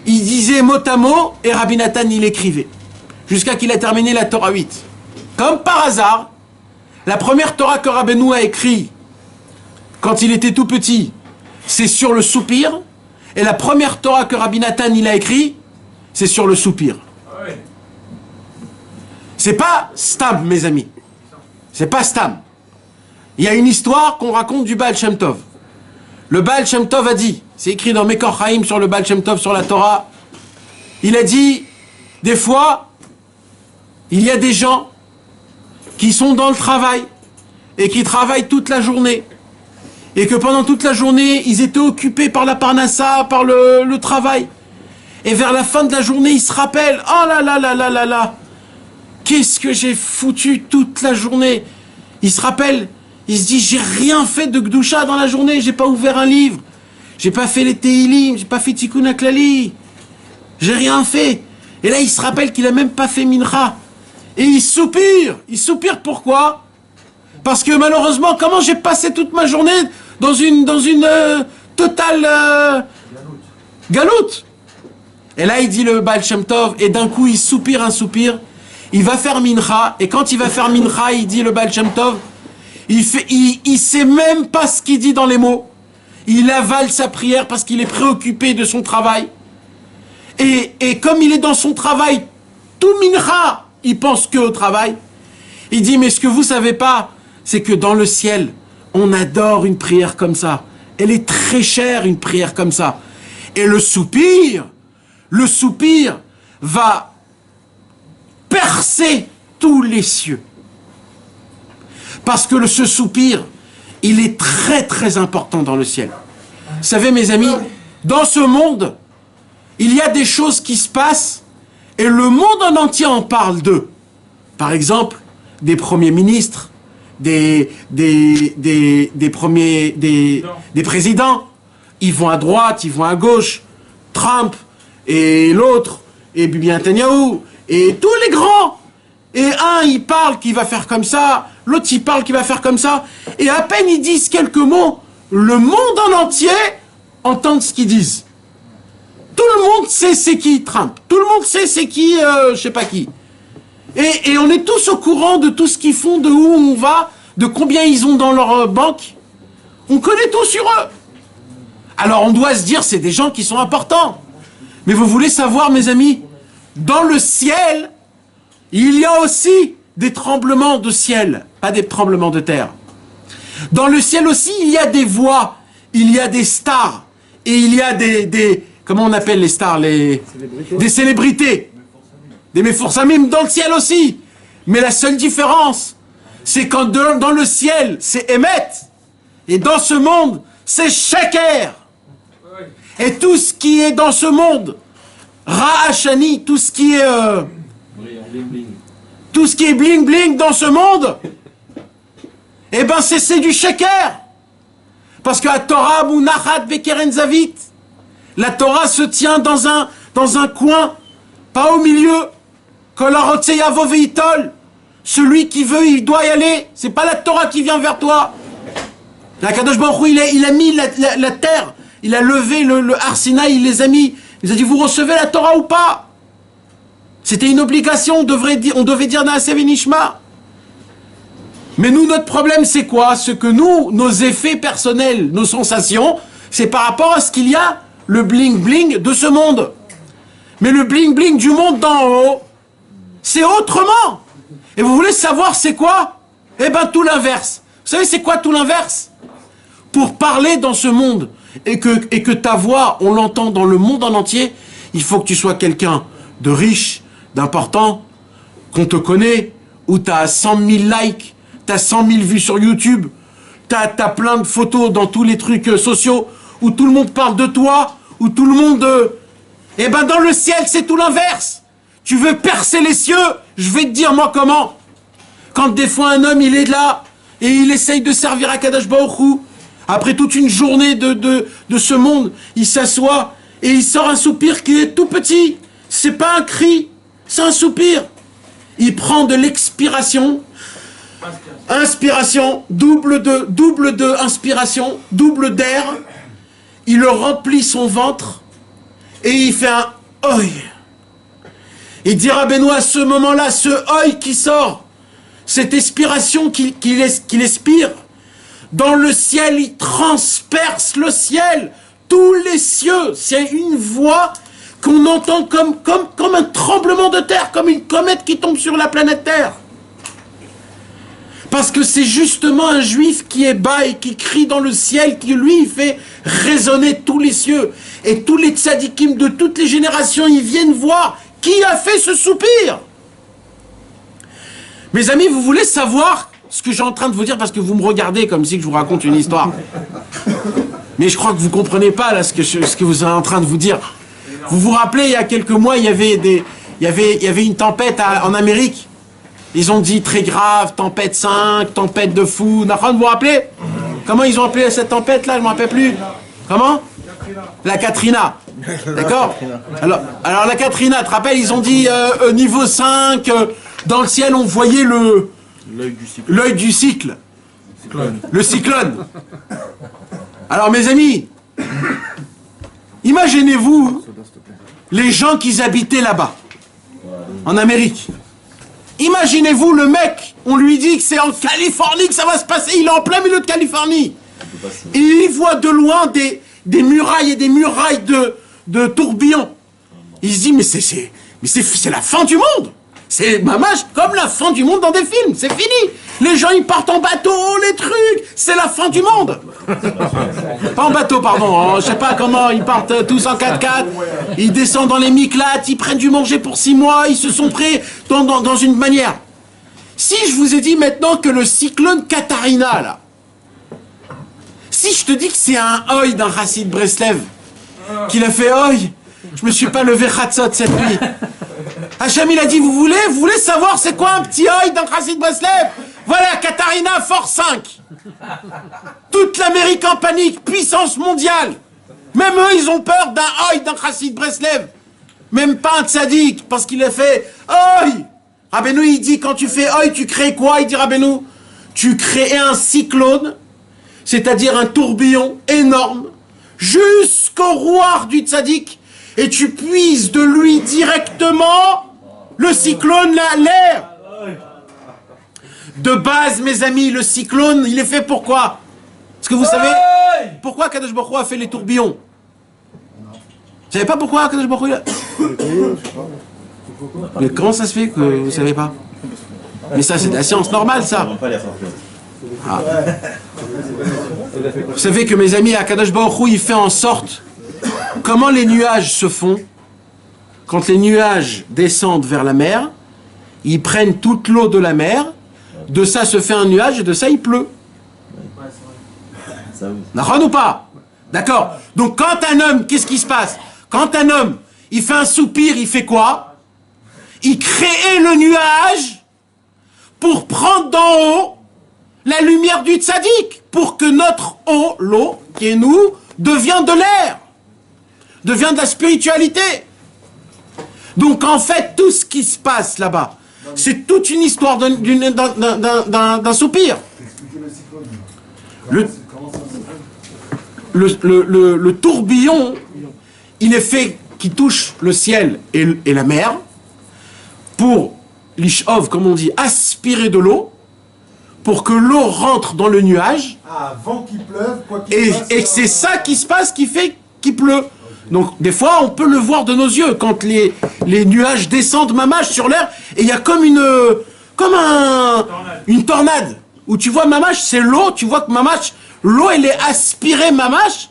il disait mot à mot, et Rabbi Nathan il écrivait. Jusqu'à qu'il a terminé la Torah 8. Comme par hasard, la première Torah que Rabbeinu a écrit quand il était tout petit, c'est sur le soupir, et la première Torah que Rabbi Nathan il a écrit, c'est sur le soupir. C'est pas Stam, mes amis. C'est pas Stam. Il y a une histoire qu'on raconte du Baal Shem Tov. Le Baal Shem Tov a dit, c'est écrit dans Mekor Chaim sur le Baal Shem Tov, sur la Torah, il a dit, des fois, il y a des gens qui sont dans le travail et qui travaillent toute la journée. Et que pendant toute la journée, ils étaient occupés par la parnassa, par le travail. Et vers la fin de la journée, ils se rappellent, oh là là là là là là, qu'est-ce que j'ai foutu toute la journée. Ils se rappellent, ils se disent, j'ai rien fait de Gdusha dans la journée, j'ai pas ouvert un livre, j'ai pas fait les Teilim, j'ai pas fait Tikkun HaKlali, j'ai rien fait. Et là, il se rappelle qu'il a même pas fait Mincha. Et il soupire pourquoi? Parce que malheureusement, comment j'ai passé toute ma journée dans une totale galoute. Et là, il dit le Baal Shem Tov, et d'un coup, il soupire un soupir, il va faire Mincha, et quand il va faire Mincha, il dit le Baal Shem Tov, il sait même pas ce qu'il dit dans les mots, il avale sa prière parce qu'il est préoccupé de son travail, et comme il est dans son travail, tout Mincha, il pense que au travail, il dit, mais ce que vous savez pas, c'est que dans le ciel, on adore une prière comme ça. Elle est très chère, une prière comme ça. Et le soupir va percer tous les cieux. Parce que ce soupir, il est très très important dans le ciel. Vous savez, mes amis, dans ce monde, il y a des choses qui se passent et le monde en entier en parle d'eux. Par exemple, des premiers ministres, des présidents, ils vont à droite, ils vont à gauche, Trump et l'autre, et Bibi Netanyahu, et tous les grands. Et un, il parle qu'il va faire comme ça, l'autre il parle qui va faire comme ça, et à peine ils disent quelques mots, le monde en entier entend ce qu'ils disent. Tout le monde sait c'est qui Trump, tout le monde sait c'est qui je sais pas qui. Et on est tous au courant de tout ce qu'ils font, de où on va, de combien ils ont dans leur banque. On connaît tout sur eux. Alors on doit se dire, c'est des gens qui sont importants. Mais vous voulez savoir, mes amis, dans le ciel, il y a aussi des tremblements de ciel, pas des tremblements de terre. Dans le ciel aussi, il y a des voix, il y a des stars, et il y a des comment on appelle les stars, des célébrités, des Meforsamim dans le ciel aussi. Mais la seule différence, c'est quand dans le ciel, c'est Emet, et dans ce monde, c'est Sheker. Et tout ce qui est dans ce monde, Ra'achani, tout ce qui est tout ce qui est bling bling dans ce monde, eh ben c'est du Sheker. Parce que la Torah Munachat Bekeren Zavit, la Torah se tient dans un coin, pas au milieu. Kolarotseya Veitol, celui qui veut, il doit y aller. C'est pas la Torah qui vient vers toi. La Kadosh Baruch Hu, il a mis la terre, il a levé le Har Sinaï, il les a mis. Il a dit, vous recevez la Torah ou pas? C'était une obligation, on devait dire Naaseh Venishma. Mais nous, notre problème, c'est quoi? Ce que nous, nos effets personnels, nos sensations, c'est par rapport à ce qu'il y a, le bling-bling de ce monde. Mais le bling-bling du monde d'en haut, c'est autrement. Et vous voulez savoir c'est quoi? Eh ben tout l'inverse. Vous savez c'est quoi tout l'inverse? Pour parler dans ce monde, et que ta voix, on l'entend dans le monde en entier, il faut que tu sois quelqu'un de riche, d'important, qu'on te connaît, où tu as 100 000 likes, tu as 100 000 vues sur YouTube, tu as plein de photos dans tous les trucs sociaux, où tout le monde parle de toi, où tout le monde... Eh ben dans le ciel, c'est tout l'inverse. Tu veux percer les cieux, je vais te dire moi comment. Quand des fois un homme, il est là, et il essaye de servir à Kadosh Baruch Hu, après toute une journée de ce monde, il s'assoit, et il sort un soupir qui est tout petit. C'est pas un cri, c'est un soupir. Il prend de l'expiration, inspiration, double de inspiration, double d'air, il le remplit son ventre, et il fait un oi. Il dit Rabbeinu à ce moment-là, ce oi qui sort, cette expiration qu'il expire, dans le ciel, il transperce le ciel, tous les cieux. C'est une voix qu'on entend comme un tremblement de terre, comme une comète qui tombe sur la planète Terre. Parce que c'est justement un juif qui est bas et qui crie dans le ciel, qui lui fait résonner tous les cieux. Et tous les tzadikim de toutes les générations, ils viennent voir qui a fait ce soupir. Mes amis, vous voulez savoir ce que j'ai en train de vous dire parce que vous me regardez comme si je vous raconte une histoire. Mais je crois que vous comprenez pas là ce que vous êtes en train de vous dire. Vous vous rappelez, il y a quelques mois, il y avait une tempête en Amérique. Ils ont dit très grave, tempête 5, tempête de fou. Vous vous rappelez? Comment ils ont appelé cette tempête là? Je ne me rappelle plus. Comment? La Katrina. D'accord? Alors la Katrina, tu te rappelles, ils ont dit niveau 5, dans le ciel on voyait l'œil du cycle. Le cyclone. Alors mes amis, imaginez-vous les gens qui habitaient là-bas, en Amérique. Imaginez-vous le mec, on lui dit que c'est en Californie que ça va se passer, il est en plein milieu de Californie. Et il voit de loin des murailles et des murailles de tourbillons. Il se dit, mais c'est la fin du monde. C'est mamage comme la fin du monde dans des films, c'est fini. Les gens ils partent en bateau, les trucs, c'est la fin du monde. Pas en bateau, pardon, hein, je sais pas comment, ils partent tous en 4x4, ils descendent dans les Miklates, ils prennent du manger pour 6 mois, ils se sont pris dans une manière. Si je vous ai dit maintenant que le cyclone Katarina, là, si je te dis que c'est un oi d'un Chassid Breslev, qu'il a fait oi, je me suis pas levé Chatzot cette nuit. Hachem il a dit, vous voulez savoir c'est quoi un petit oi d'un Chassid Breslev? Voilà, Katarina, force 5. Toute l'Amérique en panique, puissance mondiale. Même eux, ils ont peur d'un oi d'un Chassid Breslev. Même pas un tzaddik, parce qu'il a fait oi. Rabbeinu, il dit, quand tu fais oi, tu crées quoi? Il dit Rabbeinu, tu crées un cyclone, c'est-à-dire un tourbillon énorme, jusqu'au roi du tzaddik, et tu puises de lui directement le cyclone, l'air. De base, mes amis, le cyclone, il est fait pour quoi? Est-ce que vous savez pourquoi Kadosh Baruch Hu a fait les tourbillons? Vous savez pas pourquoi Kadosh Baruch Hu Mais comment ça se fait que vous savez pas? Mais ça, c'est de la science normale, ça. Ah. Vous savez que, mes amis, Kadosh Baruch Hu, il fait en sorte... Comment les nuages se font? Quand les nuages descendent vers la mer, ils prennent toute l'eau de la mer, de ça se fait un nuage et de ça il pleut. D'accord ou pas? D'accord. Donc quand un homme, qu'est-ce qui se passe? Quand un homme, il fait un soupir, il fait quoi? Il crée le nuage pour prendre d'en haut la lumière du tzaddik, pour que notre eau, l'eau, qui est nous, devienne de l'air, devienne de la spiritualité. Donc en fait, tout ce qui se passe là-bas, c'est toute une histoire d'un soupir. Le tourbillon, il est fait qui touche le ciel et la mer pour l'ishov, comme on dit, aspirer de l'eau, pour que l'eau rentre dans le nuage. Avant qu'il pleuve, quoi qu'il fasse. Et c'est ça qui se passe qui fait qu'il pleut. Donc des fois, on peut le voir de nos yeux quand les nuages descendent mamache sur l'air et il y a comme une tornade où tu vois mamache, c'est l'eau, tu vois que mamache, l'eau elle est aspirée mamache,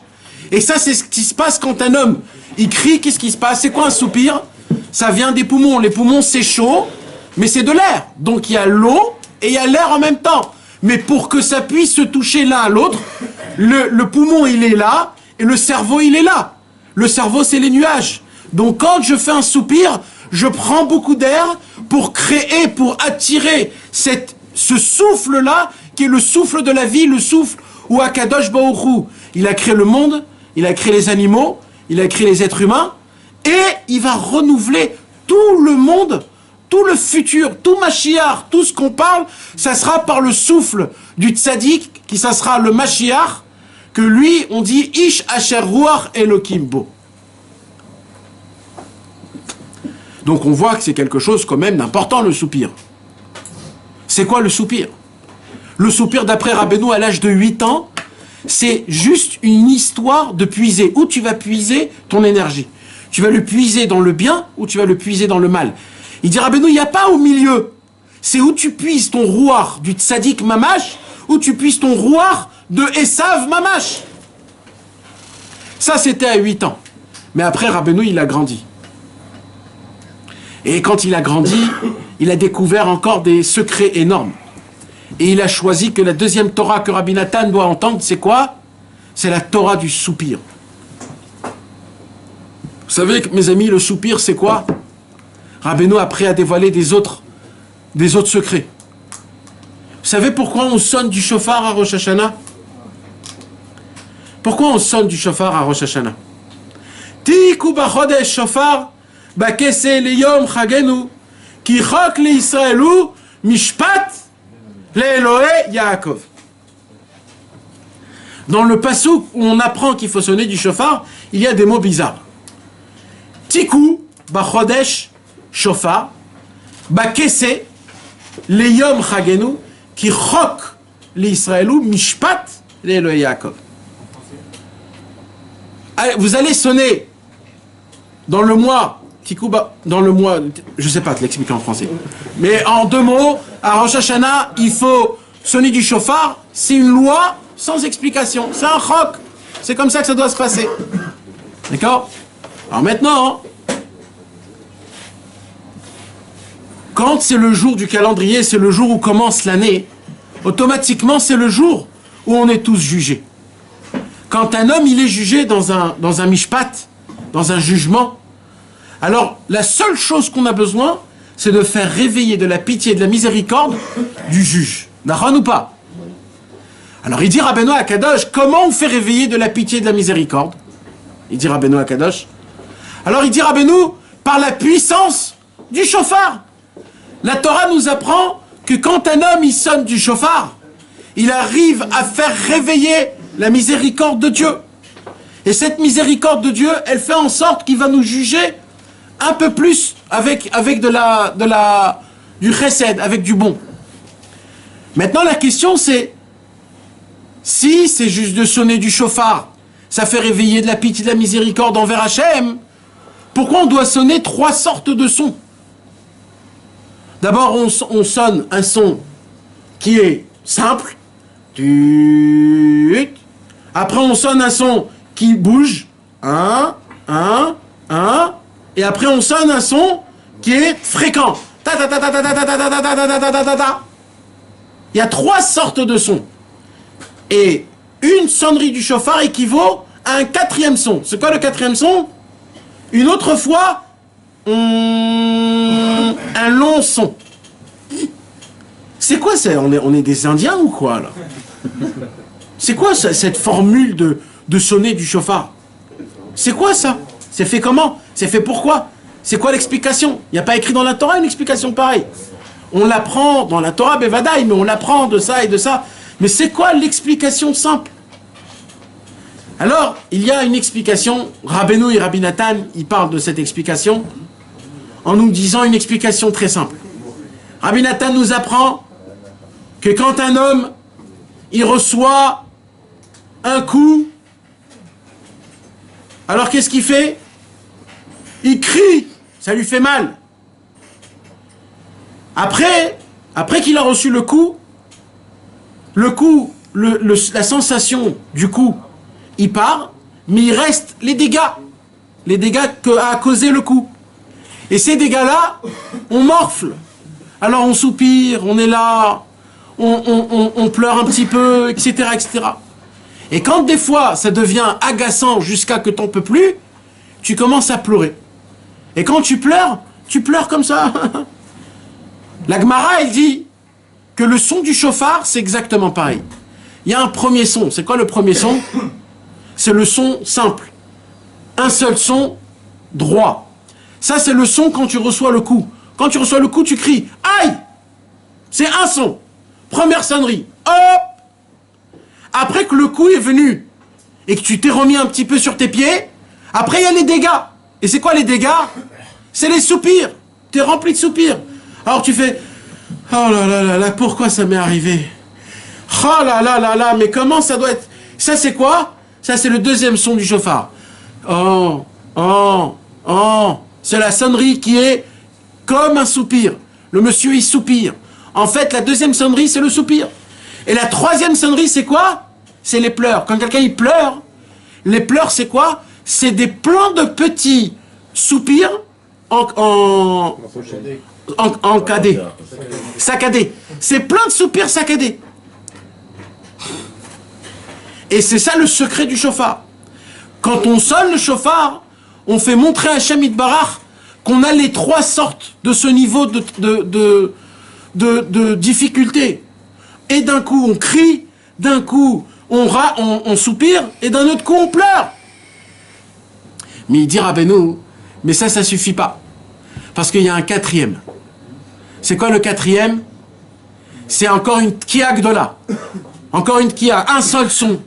et ça c'est ce qui se passe quand un homme il crie. Qu'est-ce qui se passe? C'est quoi un soupir? Ça vient des poumons. Les poumons c'est chaud, mais c'est de l'air. Donc il y a l'eau et il y a l'air en même temps. Mais pour que ça puisse se toucher l'un à l'autre, le poumon il est là et le cerveau il est là. Le cerveau, c'est les nuages. Donc quand je fais un soupir, je prends beaucoup d'air pour créer, pour attirer ce souffle-là, qui est le souffle de la vie, le souffle où Akadosh Baruch Hu, il a créé le monde, il a créé les animaux, il a créé les êtres humains, et il va renouveler tout le monde, tout le futur, tout Mashiach, tout ce qu'on parle, ça sera par le souffle du tzaddik, ça sera le Mashiach, que lui, on dit Ish Asher Ruach Elokim Bo. Donc on voit que c'est quelque chose quand même d'important, le soupir. C'est quoi le soupir? Le soupir, d'après Rabbeinu, à l'âge de 8 ans, c'est juste une histoire de puiser. Où tu vas puiser ton énergie? Tu vas le puiser dans le bien ou tu vas le puiser dans le mal? Il dit Rabbeinu, il n'y a pas au milieu. C'est où tu puises ton rouar du tzaddik mamash, ou tu puises ton rouar de Esav mamash. Ça, c'était à 8 ans. Mais après, Rabbeinu, il a grandi. Et quand il a grandi, il a découvert encore des secrets énormes. Et il a choisi que la deuxième Torah que Rabbi Nathan doit entendre, c'est quoi? C'est la Torah du soupir. Vous savez, mes amis, le soupir, c'est quoi? Rabbeinu, après, a dévoilé des autres secrets. Vous savez pourquoi on sonne du shofar à Rosh Hashanah? Pourquoi on sonne du shofar à Rosh Hashanah? Tiku bachodesh shofar bakese leyom chagenu ki chok le Israelu mishpat le Elohe Yaakov. Dans le passouk où on apprend qu'il faut sonner du shofar, il y a des mots bizarres. Tiku bachodesh shofar bakese leyom chagenu ki chok le Israelu mishpat le Elohe Yaakov. Vous allez sonner dans le mois, je sais pas te l'expliquer en français, mais en 2 mots, à Rosh Hashanah, il faut sonner du shofar, c'est une loi sans explication, c'est un chok, c'est comme ça que ça doit se passer. D'accord? Alors maintenant, quand c'est le jour du calendrier, c'est le jour où commence l'année, automatiquement c'est le jour où on est tous jugés. Quand un homme il est jugé dans un mishpat, dans un jugement, alors la seule chose qu'on a besoin, c'est de faire réveiller de la pitié et de la miséricorde du juge. D'accord ou pas? Alors il dit Rabbeinu Akadosh, comment on fait réveiller de la pitié et de la miséricorde? Il dit Rabbeinu Akadosh. Alors il dit Rabbeinu, par la puissance du shofar. La Torah nous apprend que quand un homme il sonne du shofar, il arrive à faire réveiller la miséricorde de Dieu. Et cette miséricorde de Dieu, elle fait en sorte qu'il va nous juger un peu plus avec du chesed, avec du bon. Maintenant, la question c'est, si c'est juste de sonner du chauffard, ça fait réveiller de la pitié, de la miséricorde envers Hachem, pourquoi on doit sonner 3 sortes de sons? D'abord, on sonne un son qui est simple. Après, on sonne un son qui bouge. Et après, on sonne un son qui est fréquent. Il y a 3 sortes de sons. Et une sonnerie du chauffard équivaut à un 4e son. C'est quoi le 4e son? Une autre fois, un long son. C'est quoi ça? On est des Indiens ou quoi là? C'est quoi ça, cette formule de sonner du chauffard? C'est quoi ça? C'est fait comment? C'est fait pourquoi? C'est quoi l'explication? Il n'y a pas écrit dans la Torah une explication pareille. On l'apprend dans la Torah Bevadaï, mais on l'apprend de ça et de ça. Mais c'est quoi l'explication simple? Alors, il y a une explication, Rabbeinu et Rabbi Nathan, ils parlent de cette explication en nous disant une explication très simple. Rabbi Nathan nous apprend que quand un homme, il reçoit un coup, alors qu'est-ce qu'il fait? Il crie, ça lui fait mal. Après qu'il a reçu le coup, la sensation du coup, il part, mais il reste les dégâts qu'a causé le coup. Et ces dégâts-là, on morfle. Alors on soupire, on est là, on pleure un petit peu, etc., etc. Et quand des fois ça devient agaçant jusqu'à que t'en peux plus, tu commences à pleurer. Et quand tu pleures comme ça. La Gemara, elle dit que le son du chauffard, c'est exactement pareil. Il y a un premier son. C'est quoi le premier son? C'est le son simple. Un seul son droit. Ça, c'est le son quand tu reçois le coup. Quand tu reçois le coup, tu cries « Aïe !» C'est un son. Première sonnerie. Hop! Après que le coup est venu et que tu t'es remis un petit peu sur tes pieds, après, il y a les dégâts. Et c'est quoi les dégâts? C'est les soupirs. Tu es rempli de soupirs. Alors tu fais « Oh là là là là, pourquoi ça m'est arrivé? Oh là là là là, mais comment ça doit être... » Ça, c'est quoi? Ça, c'est le deuxième son du chauffard. Oh, oh, oh. C'est la sonnerie qui est comme un soupir. Le monsieur, il soupire. En fait, la deuxième sonnerie, c'est le soupir. Et la troisième sonnerie, c'est quoi? C'est les pleurs. Quand quelqu'un, il pleure, les pleurs, c'est quoi? C'est des plans de petits soupirs encadés. Saccadés. C'est plein de soupirs saccadés. Et c'est ça le secret du chauffard. Quand on sonne le chauffard, on fait montrer à Hashem Yitbarach qu'on a les 3 sortes de ce niveau de difficulté. Et d'un coup on crie, d'un coup on soupire, et d'un autre coup on pleure. Mais il dit Rabbeinu, mais ça suffit pas. Parce qu'il y a un 4e. C'est quoi le 4e? C'est encore une tkia gdola. Encore une tkia, un seul son.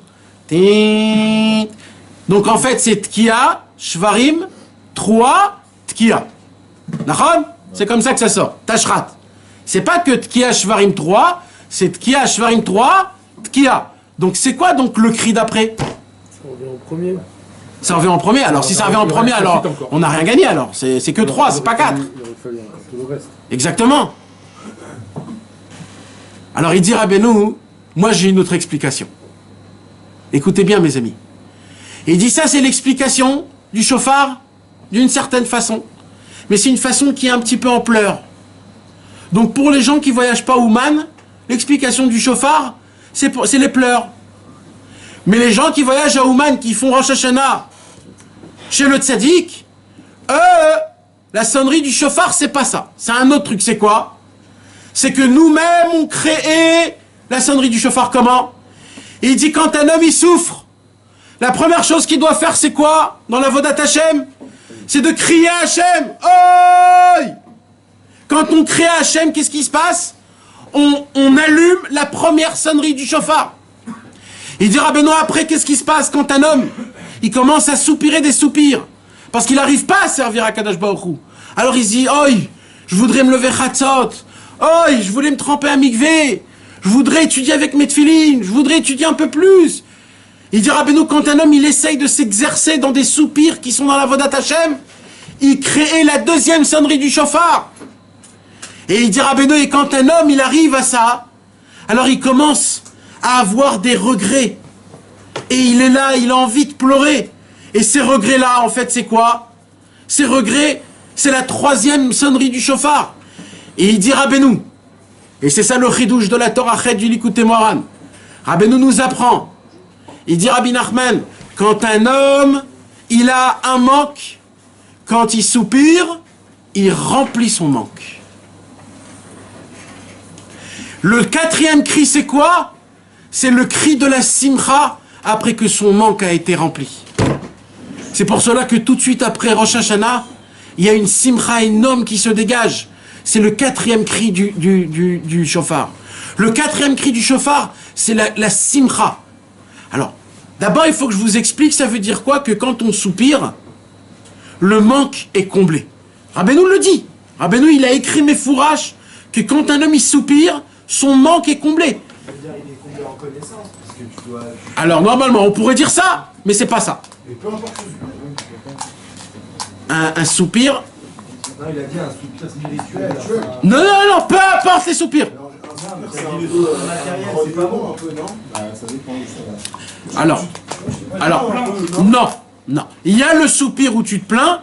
Donc en fait c'est tkia, shvarim, 3, tkia. D'accord? C'est comme ça que ça sort. Tashrat. C'est pas que tkia, shvarim 3, c'est tkia, shvarim 3, tkia. Donc c'est quoi donc le cri d'après? Ça revient en premier. Ça revient en premier. Alors si ça revient en premier, alors on n'a rien gagné alors. C'est que 3, c'est pas 4. Il aurait fallu encore tout le reste. Exactement. Alors il dit Rabbeinu, moi j'ai une autre explication. Écoutez bien mes amis. Il dit ça c'est l'explication du chauffard d'une certaine façon. Mais c'est une façon qui est un petit peu en pleurs. Donc pour les gens qui voyagent pas Ouman, l'explication du chauffard, c'est les pleurs. Mais les gens qui voyagent à Ouman, qui font Rosh Hashanah chez le tzaddik, la sonnerie du chauffard, c'est pas ça. C'est un autre truc, c'est quoi? C'est que nous-mêmes, on crée la sonnerie du chauffard comment? Et il dit quand un homme, il souffre, la première chose qu'il doit faire, c'est quoi? Dans la Vodat Hashem? C'est de crier à Hashem. Oi! Quand on crie à Hashem, qu'est-ce qui se passe? on allume la première sonnerie du chauffard. Il dit Rabbeinu, après, qu'est-ce qui se passe quand un homme, il commence à soupirer des soupirs parce qu'il n'arrive pas à servir à Kadosh Baruch Hu. Alors il se dit, oi, je voudrais me lever Chatzot, oi, je voulais me tremper à mikvé, je voudrais étudier avec mes tefilines, je voudrais étudier un peu plus. Il dit Rabbeinu, quand un homme, il essaye de s'exercer dans des soupirs qui sont dans la Vodat Hashem, il crée la deuxième sonnerie du chauffard. Et il dit Rabbeinu, et quand un homme, il arrive à ça, alors il commence à avoir des regrets. Et il est là, il a envie de pleurer. Et ces regrets-là, en fait, c'est quoi? Ces regrets, c'est la troisième sonnerie du chauffard. Et il dit Rabbeinu, et c'est ça le chidouche de la Torah Chet du Likutei Moharan. Rabbeinu nous apprend. Il dit Rabbi Nachman, quand un homme, il a un manque, quand il soupire, il remplit son manque. Le quatrième cri, c'est quoi? C'est le cri de la simcha après que son manque a été rempli. C'est pour cela que tout de suite après Rosh Hashanah, il y a une simcha énorme qui se dégage. C'est le quatrième cri du shofar. Le quatrième cri du shofar, c'est la simcha. Alors, d'abord, il faut que je vous explique, ça veut dire quoi? Que quand on soupire, le manque est comblé. Rabbeinu le dit. Rabbeinu, il a écrit Mefourash que quand un homme il soupire, son manque est comblé. Ça veut dire il est comblé en connaissance. Parce que tu dois... Alors, normalement, on pourrait dire ça, mais c'est pas ça. Et peu importe Un soupir... Non, il a dit un soupir spirituel. Non, non, non, peu importe les soupirs. Matériel, c'est pas bon. un peu, non? Bah, ça dépend où ça va. Alors, non, non. Il y a le soupir où tu te plains,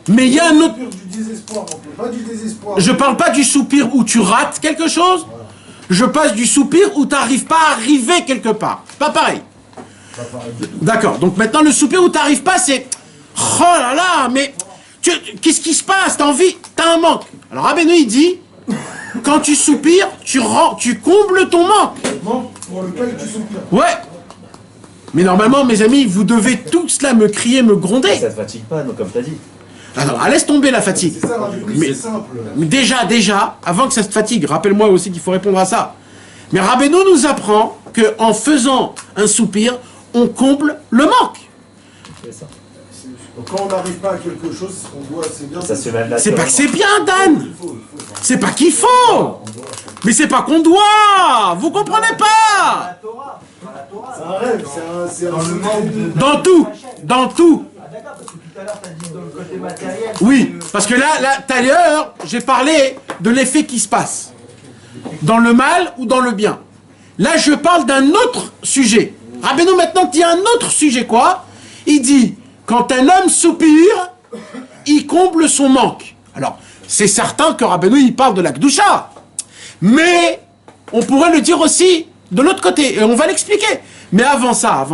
mais il y a un autre... Du désespoir, on peut pas du désespoir. Je parle pas du soupir où tu rates quelque chose, je passe du soupir où tu n'arrives pas à arriver quelque part. Pas pareil. D'accord, donc maintenant le soupir où tu n'arrives pas, c'est... Oh là là, mais... Qu'est-ce qui se passe? T'as envie? T'as un manque. Alors Rabbeinu, il dit, quand tu soupires, tu combles ton manque. Manque pour lequel tu soupires. Ouais. Mais normalement, mes amis, vous devez tous là me crier, me gronder. Ça te fatigue pas, donc, comme t'as dit. Alors, laisse tomber la fatigue. C'est ça, Rabbeinu, Mais- c'est simple. Mais déjà, avant que ça te fatigue, rappelle-moi aussi qu'il faut répondre à ça. Mais Rabbeinu nous apprend qu'en faisant un soupir, on comble le manque. C'est ça. Donc, quand on n'arrive pas à quelque chose, ce qu'on doit, c'est bien. Ça se fait même C'est pas que c'est bien, Dan. Il faut. C'est pas qu'il faut. Mais c'est pas qu'on doit. Vous comprenez pas. C'est un rêve, c'est un secret. Dans tout. Ah d'accord, parce que tout à l'heure t'as dit dans le côté matériel. Oui, parce que là, tout à l'heure, j'ai parlé de l'effet qui se passe. Dans le mal ou dans le bien. Là, je parle d'un autre sujet. Rabbeinu maintenant dit un autre sujet, quoi? Il dit, quand un homme soupire, il comble son manque. Alors, c'est certain que Rabbeinu, il parle de la Kedusha. Mais, on pourrait le dire aussi de l'autre côté. Et on va l'expliquer. Mais avant ça,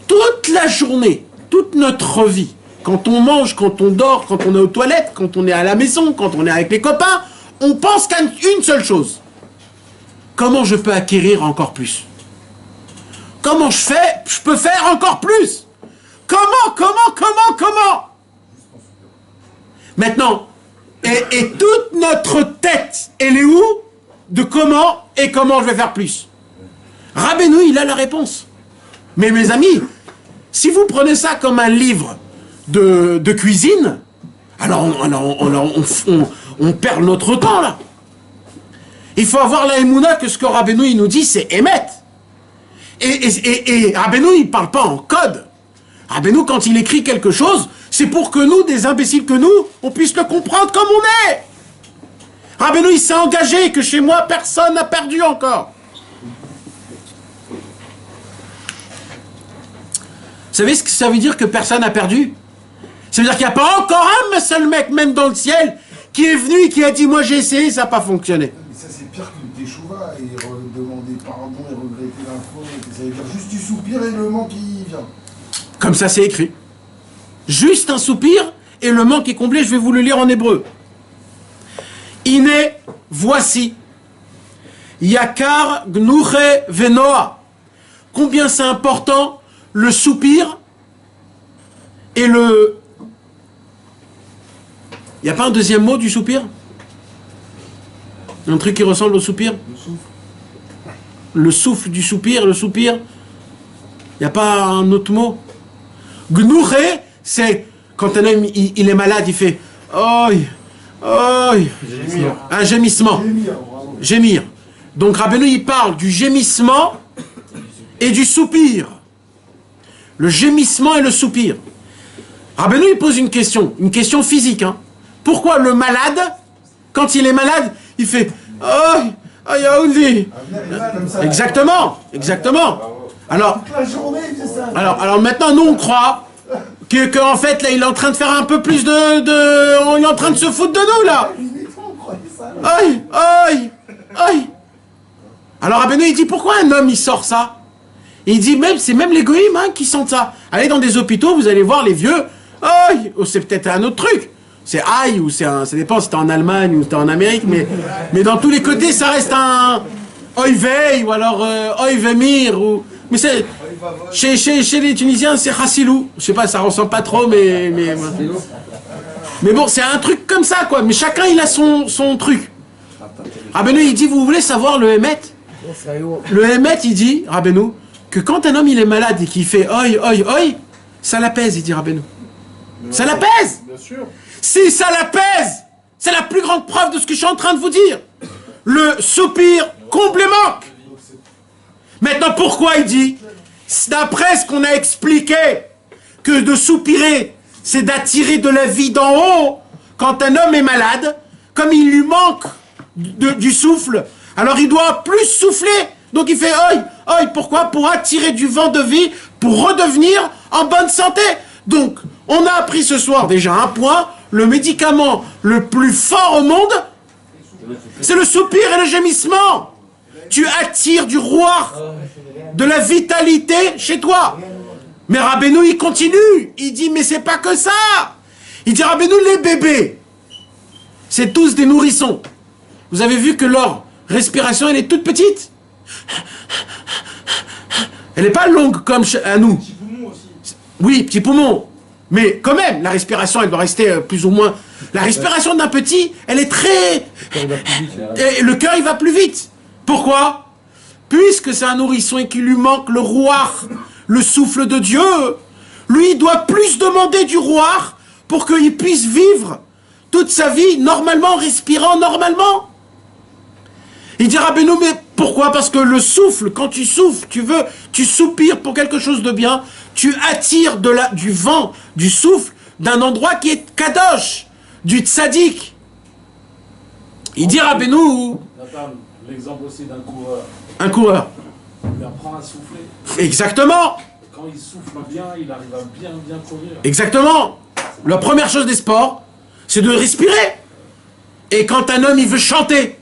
toute la journée, toute notre vie, quand on mange, quand on dort, quand on est aux toilettes, quand on est à la maison, quand on est avec les copains, on pense qu'à une seule chose. Comment je peux acquérir encore plus? Comment je peux faire encore plus? Comment? Maintenant, et toute notre tête, elle est où? De comment et comment je vais faire plus? Rabbeinu, il a la réponse. Mais mes amis, si vous prenez ça comme un livre de cuisine, alors on perd notre temps là. Il faut avoir la émouna que ce que Rabbeinu il nous dit, c'est émet. Et Rabbeinu, il ne parle pas en code. Rabbeinu, quand il écrit quelque chose, c'est pour que nous, des imbéciles que nous, on puisse le comprendre comme on est. Rabbeinu, il s'est engagé que chez moi, personne n'a perdu encore. Vous savez ce que ça veut dire que personne n'a perdu? Ça veut dire qu'il n'y a pas encore un seul mec, même dans le ciel, qui est venu et qui a dit « Moi j'ai essayé, ça n'a pas fonctionné ». Mais ça, c'est pire que des chouvas et demander pardon et regretter l'info. Ça veut dire juste du soupir et le manque qui vient. Comme ça, c'est écrit. Juste un soupir et le manque est comblé. Je vais vous le lire en hébreu. Iné, voici. Yakar gnuche venoa. Combien c'est important le soupir et le... Il n'y a pas un deuxième mot du soupir? Un truc qui ressemble au soupir? Le souffle du soupir, le soupir. Il n'y a pas un autre mot? Gnouche, c'est quand un homme il est malade, il fait oi, oi. Un gémissement. Gémir. Donc Rabbeinu il parle du gémissement et du soupir. Le gémissement et le soupir. Rabbeinu il pose une question physique. Hein. Pourquoi le malade, quand il est malade, il fait oi, oi, yaouli. Exactement, exactement. Alors maintenant nous on croit que en fait là il est en train de faire un peu plus on est en train de se foutre de nous là. Aïe, aïe, aïe. Alors Rabbeinu il dit pourquoi un homme il sort ça? Et il dit c'est même les goïms hein, qui sentent ça. Allez dans des hôpitaux, vous allez voir les vieux. Aïe, oh, c'est peut-être un autre truc. C'est aïe ou ça dépend si t'es en Allemagne ou si t'es en Amérique, mais dans tous les côtés ça reste un oivei ou alors oivemir ou mais c'est chez les Tunisiens c'est chassilou. Je sais pas, ça ressemble pas trop mais bon, c'est un truc comme ça quoi, mais chacun il a son truc. Rabbeinu il dit vous voulez savoir le Hémet? Le Hémet il dit Rabbeinu que quand un homme il est malade et qu'il fait oi oi oi, ça l'apaise, il dit Rabbeinu. Ça l'apaise. Bien sûr. Si ça l'apaise, c'est la plus grande preuve de ce que je suis en train de vous dire. Le soupir comble les manques. Maintenant, pourquoi il dit, d'après ce qu'on a expliqué, que de soupirer, c'est d'attirer de la vie d'en haut, quand un homme est malade, comme il lui manque du souffle, alors il doit plus souffler. Donc il fait oi, oi, pourquoi? Pour attirer du vent de vie, pour redevenir en bonne santé. Donc, on a appris ce soir déjà un point, le médicament le plus fort au monde, c'est le soupir et le gémissement. Tu attires du roi, de la vitalité chez toi. Mais Rabbeinu, il continue. Il dit, mais c'est pas que ça. Il dit, Rabbeinu, les bébés, c'est tous des nourrissons. Vous avez vu que leur respiration, elle est toute petite. Elle n'est pas longue comme à nous. Oui, petit poumon. Mais quand même, la respiration, elle doit rester plus ou moins... La respiration d'un petit, elle est très... Et le cœur, il va plus vite. Pourquoi? Puisque c'est un nourrisson et qu'il lui manque le roi, le souffle de Dieu, lui, il doit plus demander du roi pour qu'il puisse vivre toute sa vie normalement, respirant normalement. Il dit Rabbeinu, mais pourquoi? Parce que le souffle, quand tu souffles, tu soupires pour quelque chose de bien, tu attires du vent, du souffle, d'un endroit qui est kadosh, du tzaddik. Il dit Rabbeinu... L'exemple aussi d'un coureur. Un coureur. Il apprend à souffler. Exactement. Quand il souffle bien, il arrive à bien courir. Exactement. La première chose des sports, c'est de respirer. Et quand un homme, il veut chanter,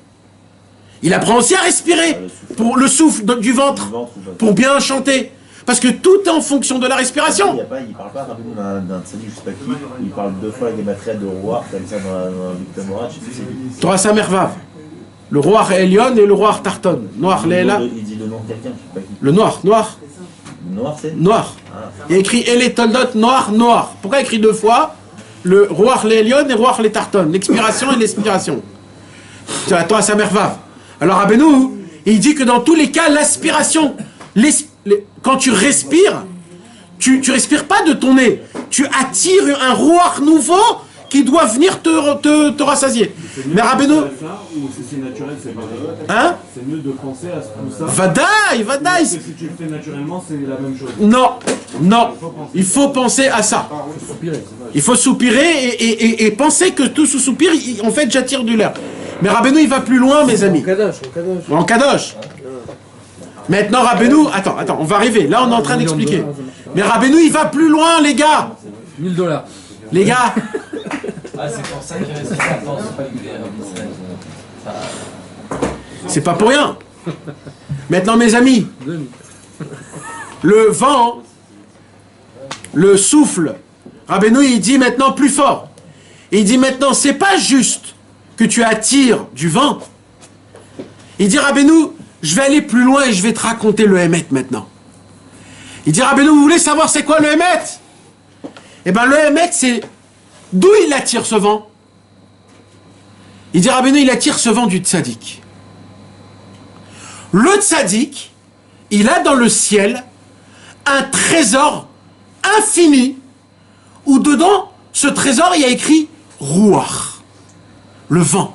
il apprend aussi à respirer pour le souffle du ventre, pour bien chanter. Parce que tout est en fonction de la respiration. Il parle pas d'un tzaddik, je sais pas qui. Il parle deux fois avec des matériels de roi, comme ça dans le Torah, je sais plus c'est qui. Torah Samervav. Le roi Elion et le roi Tarton. Noir, Léla. Il dit le nom de quelqu'un, je sais pas qui. Le noir. Noir, c'est Noir. Il a écrit Ele Toldot, noir. Pourquoi il écrit deux fois? Le roi Elion et le roi les Tarton. L'expiration et l'expiration. C'est la Torah Samervav. Alors Rabbeinu, il dit que dans tous les cas, l'aspiration, quand tu respires, tu respires pas de ton nez. Tu attires un roi nouveau qui doit venir te rassasier. Mais Rabbeinu... C'est naturel, c'est pareil. Hein? C'est mieux de penser à tout ça. Vadaï. Parce que si tu le fais naturellement, c'est la même chose. Non. Il faut penser à ça. Il faut soupirer et penser que tout sous soupir, en fait, j'attire du l'air. Mais Rabbeinu, il va plus loin, mes amis. En kadosh. Maintenant, Rabbeinu... Attends, on va arriver. Là, on est en train d'expliquer. Mais Rabbeinu, il va plus loin, les gars. $1000. Les gars... Ah, c'est pour ça que j'ai resté attends, c'est pas que C'est pas pour rien. Maintenant, mes amis, le vent, le souffle, Rabbeinu, il dit maintenant plus fort. Il dit maintenant, c'est pas juste que tu attires du vent. Il dit, Rabbeinu, je vais aller plus loin et je vais te raconter le Hémet maintenant. Il dit, Rabbeinu, vous voulez savoir c'est quoi le Hémet? Eh bien, le Hémet, c'est d'où il attire ce vent. Il dit Rabbeinu, il attire ce vent du tzaddik. Le tzaddik, il a dans le ciel un trésor infini où dedans, ce trésor, il y a écrit Ruach, le vent.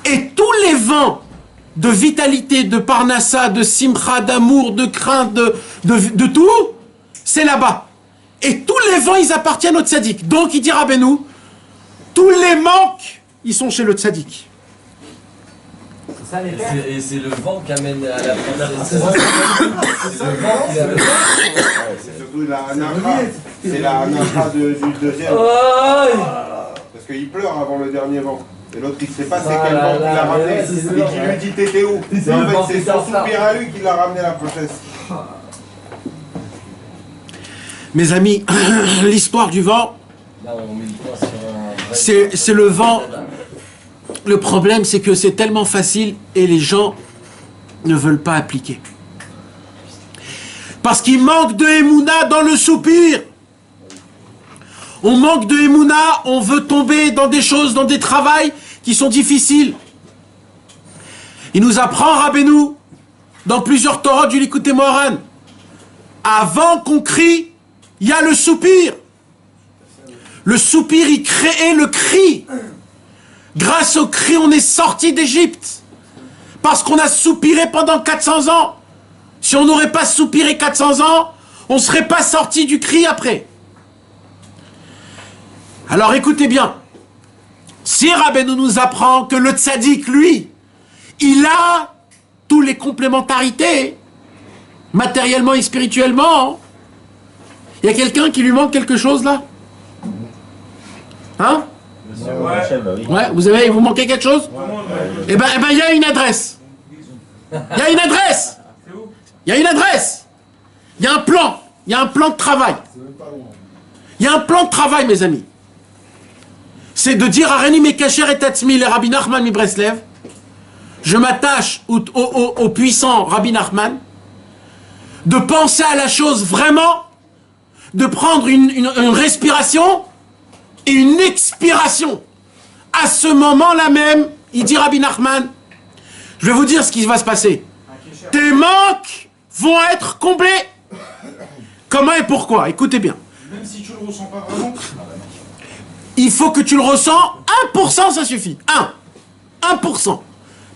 Et tous les vents de vitalité, de parnassa, de simcha, d'amour, de crainte, de tout, c'est là-bas. Et tous les vents, ils appartiennent au tzaddik. Donc, il dit Rabbeinu, tous les manques, ils sont chez le tzaddik. Et c'est le vent qui amène à la princesse. C'est le vent qui amène. C'est surtout la anakha. C'est la anakha du deuxième. Parce qu'il pleure avant le dernier vent. Et l'autre, il ne sait pas c'est quel vent qui l'a ramené. Et qui lui dit t'étais où. Et en fait, c'est son soupir à lui qui l'a ramené la princesse. Mes amis, l'histoire du vent, c'est le vent. Le problème, c'est que c'est tellement facile et les gens ne veulent pas appliquer. Parce qu'il manque de Emouna dans le soupir. On manque de Emouna, on veut tomber dans des choses, dans des travails qui sont difficiles. Il nous apprend, Rabbeinu, dans plusieurs Torahs du Likutei Moharan, avant qu'on crie, il y a le soupir. Le soupir, il crée le cri. Grâce au cri, on est sorti d'Égypte. Parce qu'on a soupiré pendant 400 ans. Si on n'aurait pas soupiré 400 ans, on ne serait pas sorti du cri après. Alors écoutez bien. Si Rabbeinu nous apprend que le tzaddik, lui, il a toutes les complémentarités, matériellement et spirituellement, il y a quelqu'un qui lui manque quelque chose là? Hein? Ouais, il vous manquait quelque chose? Eh ben, il y a une adresse. Il y a une adresse. Il y a une adresse. Il y a un plan. Il y a un plan de travail. Il y a un plan de travail, mes amis. C'est de dire à Reni Mekacher et Tatzmi, les Rabbi Nachman mi Breslev, je m'attache au puissant Rabbi Nachman, de penser à la chose vraiment, de prendre une respiration et une expiration. À ce moment-là même, il dit Rabbi Nachman, je vais vous dire ce qui va se passer. Tes manques vont être comblés. Comment et pourquoi? Écoutez bien. Même si tu le ressens pas vraiment. Il faut que tu le ressens, 1% ça suffit. 1%.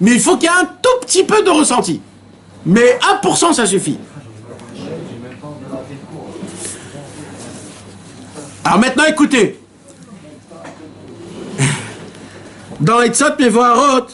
Mais il faut qu'il y ait un tout petit peu de ressenti. Mais 1% ça suffit. Alors maintenant écoutez. Dans Etzot Mevoharot,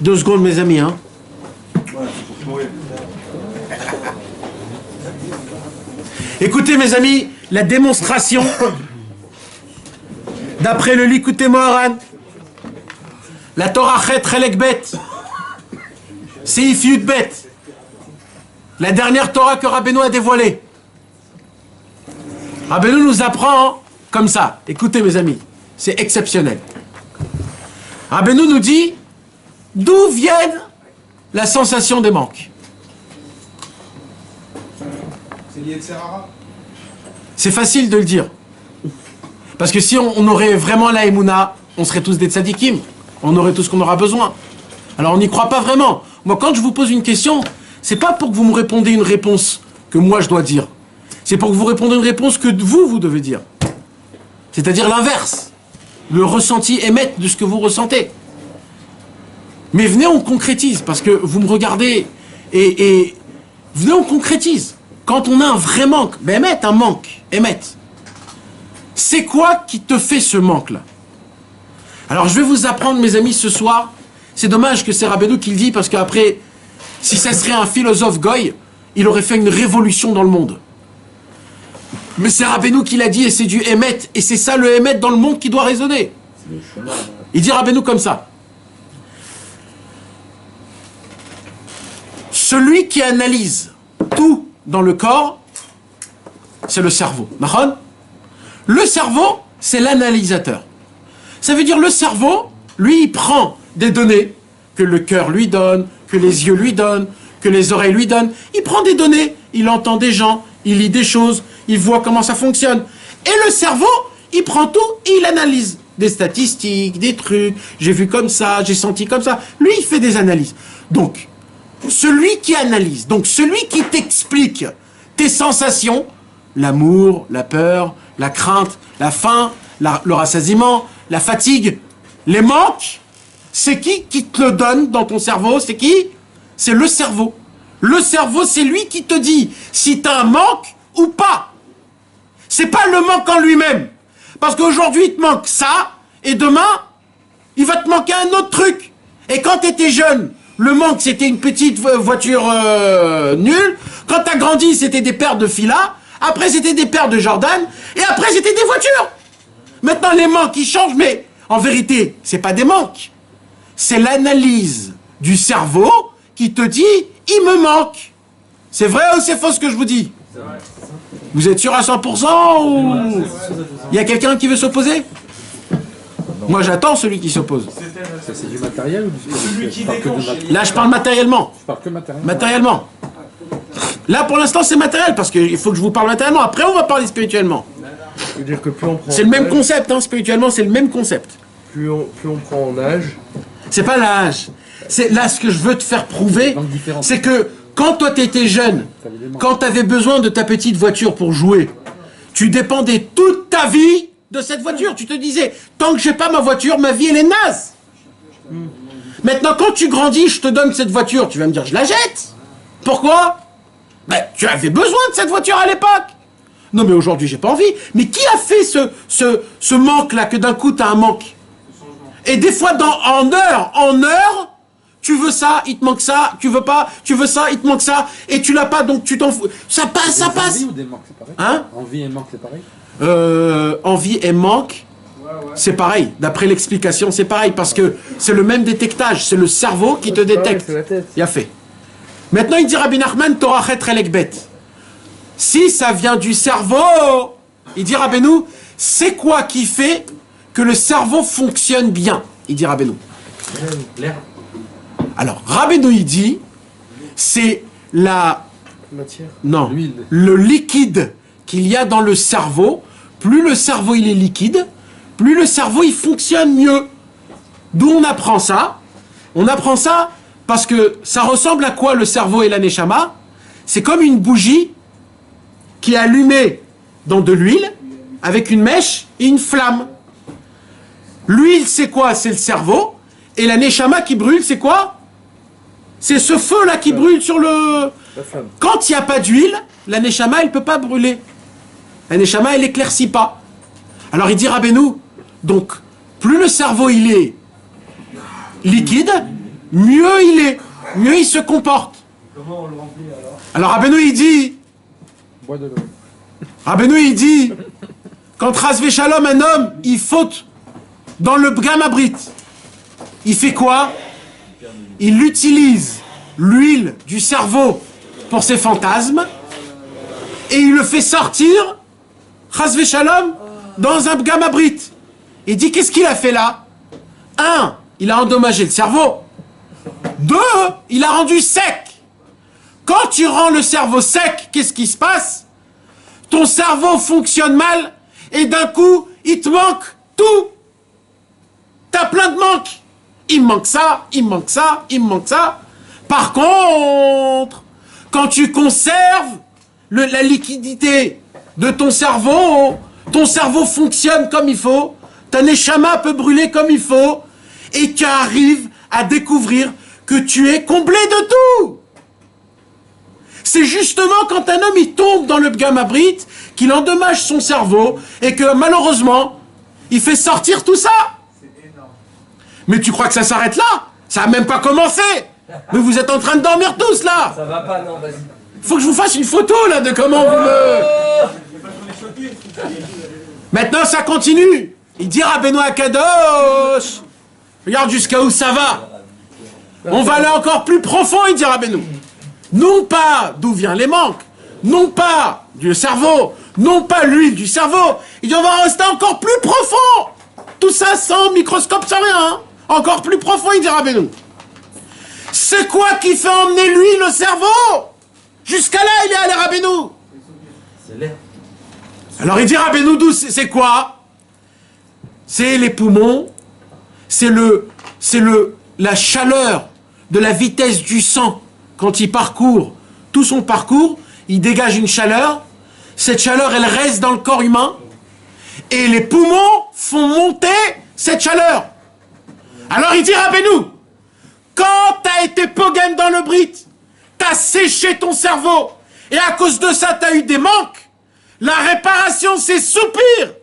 Deux secondes, mes amis, hein. Écoutez, mes amis, la démonstration d'après le Likutei Moharan, la Torah Chet Chelek Bet, Seif Yud Bet, la dernière Torah que Rabbeinu a dévoilée. Rabbeinu nous apprend comme ça. Écoutez, mes amis, c'est exceptionnel. Rabbeinu nous dit d'où viennent la sensation des manques. C'est lié de Serara. C'est facile de le dire. Parce que si on aurait vraiment la Emouna, on serait tous des tzadikim. On aurait tout ce qu'on aura besoin. Alors on n'y croit pas vraiment. Moi, quand je vous pose une question, c'est pas pour que vous me répondez une réponse que moi je dois dire. C'est pour que vous répondiez une réponse que vous devez dire. C'est-à-dire l'inverse. Le ressenti émettre de ce que vous ressentez. Mais venez, on concrétise, parce que vous me regardez et venez, on concrétise. Quand on a un vrai manque, ben émette un manque, émette. C'est quoi qui te fait ce manque-là? Alors je vais vous apprendre, mes amis, ce soir. C'est dommage que c'est Rabbeinu qui le dit, parce qu'après, si ça serait un philosophe goy, il aurait fait une révolution dans le monde. Mais c'est Rabbeinu qui l'a dit et c'est du Emet. Et c'est ça le Emet dans le monde qui doit résonner. Il dit Rabbeinu comme ça. Celui qui analyse tout dans le corps, c'est le cerveau. Mahon. Le cerveau, c'est l'analysateur. Ça veut dire le cerveau, lui, il prend des données que le cœur lui donne, que les yeux lui donnent, que les oreilles lui donnent. Il prend des données, il entend des gens, il lit des choses, il voit comment ça fonctionne. Et le cerveau, il prend tout et il analyse. Des statistiques, des trucs, j'ai vu comme ça, j'ai senti comme ça. Lui, il fait des analyses. Donc, celui qui analyse, donc celui qui t'explique tes sensations, l'amour, la peur, la crainte, la faim, le rassasiement, la fatigue, les manques, c'est qui te le donne dans ton cerveau? C'est qui? C'est le cerveau. Le cerveau, c'est lui qui te dit si tu as un manque ou pas. C'est pas le manque en lui-même. Parce qu'aujourd'hui, il te manque ça, et demain, il va te manquer un autre truc. Et quand tu étais jeune, le manque, c'était une petite voiture nulle. Quand tu as grandi, c'était des paires de Fila. Après, c'était des paires de Jordan. Et après, c'était des voitures. Maintenant, les manques, ils changent, mais en vérité, c'est pas des manques. C'est l'analyse du cerveau qui te dit « il me manque ». C'est vrai ou c'est faux ce que je vous dis? Vous êtes sûr à 100% ou il y a quelqu'un qui veut s'opposer? Moi, j'attends celui qui s'oppose. Ça, c'est du matériel ou du spirituel? Là, je parle matériellement. Je parle que matériel. Matériellement. Là, pour l'instant, c'est matériel, parce qu'il faut que je vous parle matériellement. Après, on va parler spirituellement. Ça veut dire que plus on prend C'est le même concept, hein, spirituellement, c'est le même concept. Plus on prend en âge. C'est pas l'âge. C'est là ce que je veux te faire prouver, c'est que quand toi t'étais jeune, quand t'avais besoin de ta petite voiture pour jouer, tu dépendais toute ta vie de cette voiture. Tu te disais, tant que j'ai pas ma voiture, ma vie elle est naze. Maintenant, quand tu grandis, je te donne cette voiture, tu vas me dire, je la jette. Pourquoi? Ben, tu avais besoin de cette voiture à l'époque. Non, mais aujourd'hui, j'ai pas envie. Mais qui a fait ce manque-là, que d'un coup, tu as un manque? Et des fois, en heure, tu veux ça, il te manque ça, tu veux pas, tu veux ça, il te manque ça, et tu l'as pas, donc tu t'en fous. Ça passe, ça passe. Envie ou des manques, c'est pareil? Hein? Envie et manque, c'est pareil? Envie et manque, c'est pareil. D'après l'explication, c'est pareil, parce que c'est le même détectage. C'est le cerveau qui te détecte. C'est la tête. Il a fait. Maintenant, il dit Rabbi Nachman, Torah chet relekbet. Si ça vient du cerveau, il dit Rabbeinu, c'est quoi qui fait que le cerveau fonctionne bien? Il dit Rabbeinu. L'air. Alors, Rabbeinu, il dit, c'est la... Matière. Non, L'huile. le liquide qu'il y a dans le cerveau. Plus le cerveau, il est liquide, plus le cerveau, il fonctionne mieux. D'où on apprend ça? On apprend ça parce que ça ressemble à quoi le cerveau et la neshama? C'est comme une bougie qui est allumée dans de l'huile avec une mèche et une flamme. L'huile, c'est quoi? C'est le cerveau. Et la neshama qui brûle, c'est quoi? C'est ce feu-là qui brûle sur le... Quand il n'y a pas d'huile, la neshama, elle ne peut pas brûler. La neshama, elle éclaircit pas. Alors il dit Rabbeinu, donc, plus le cerveau, il est liquide, mieux il est. Mieux il se comporte. Comment on le remplit Alors alors? Rabbeinu, il dit... Bois de l'eau. Rabbeinu, il dit, quand Rasvé Shalom, un homme, il faute dans le Gamabrit, il fait quoi? Il utilise l'huile du cerveau pour ses fantasmes et il le fait sortir, Rasvé Shalom, dans un Gamabrit. Il dit, qu'est-ce qu'il a fait là? 1, il a endommagé le cerveau. 2, il a rendu sec. Quand tu rends le cerveau sec, qu'est-ce qui se passe? Ton cerveau fonctionne mal et d'un coup, il te manque tout. T'as plein de manques. Il me manque ça, il me manque ça, il me manque ça. Par contre, quand tu conserves la liquidité de ton cerveau fonctionne comme il faut, ta neshama peut brûler comme il faut, et tu arrives à découvrir que tu es comblé de tout. C'est justement quand un homme il tombe dans le Gamabrit qu'il endommage son cerveau et que malheureusement il fait sortir tout ça. Mais tu crois que ça s'arrête là? Ça a même pas commencé. Mais vous êtes en train de dormir tous là. Ça va pas, non, vas-y. Faut que je vous fasse une photo là de comment vous me... Maintenant, ça continue. Il dit Rabbeinu Akadosh. Regarde jusqu'à où ça va. On va aller encore plus profond, il dit Rabbeinu. Non pas d'où viennent les manques, non pas du cerveau, non pas l'huile du cerveau. Il dit on va rester encore plus profond. Tout ça sans microscope, sans rien. Hein. Encore plus profond, il dit Rabbeinu. C'est quoi qui fait emmener l'huile au cerveau? Jusqu'à là, il est allé Rabbeinu. C'est l'air. Alors il dit Rabbeinu, c'est quoi? C'est les poumons, c'est la chaleur de la vitesse du sang quand il parcourt tout son parcours, il dégage une chaleur. Cette chaleur, elle reste dans le corps humain et les poumons font monter cette chaleur. Alors il dit Rabbeinu, quand t'as été poguen dans le brit, t'as séché ton cerveau et à cause de ça t'as eu des manques. La réparation, c'est soupir.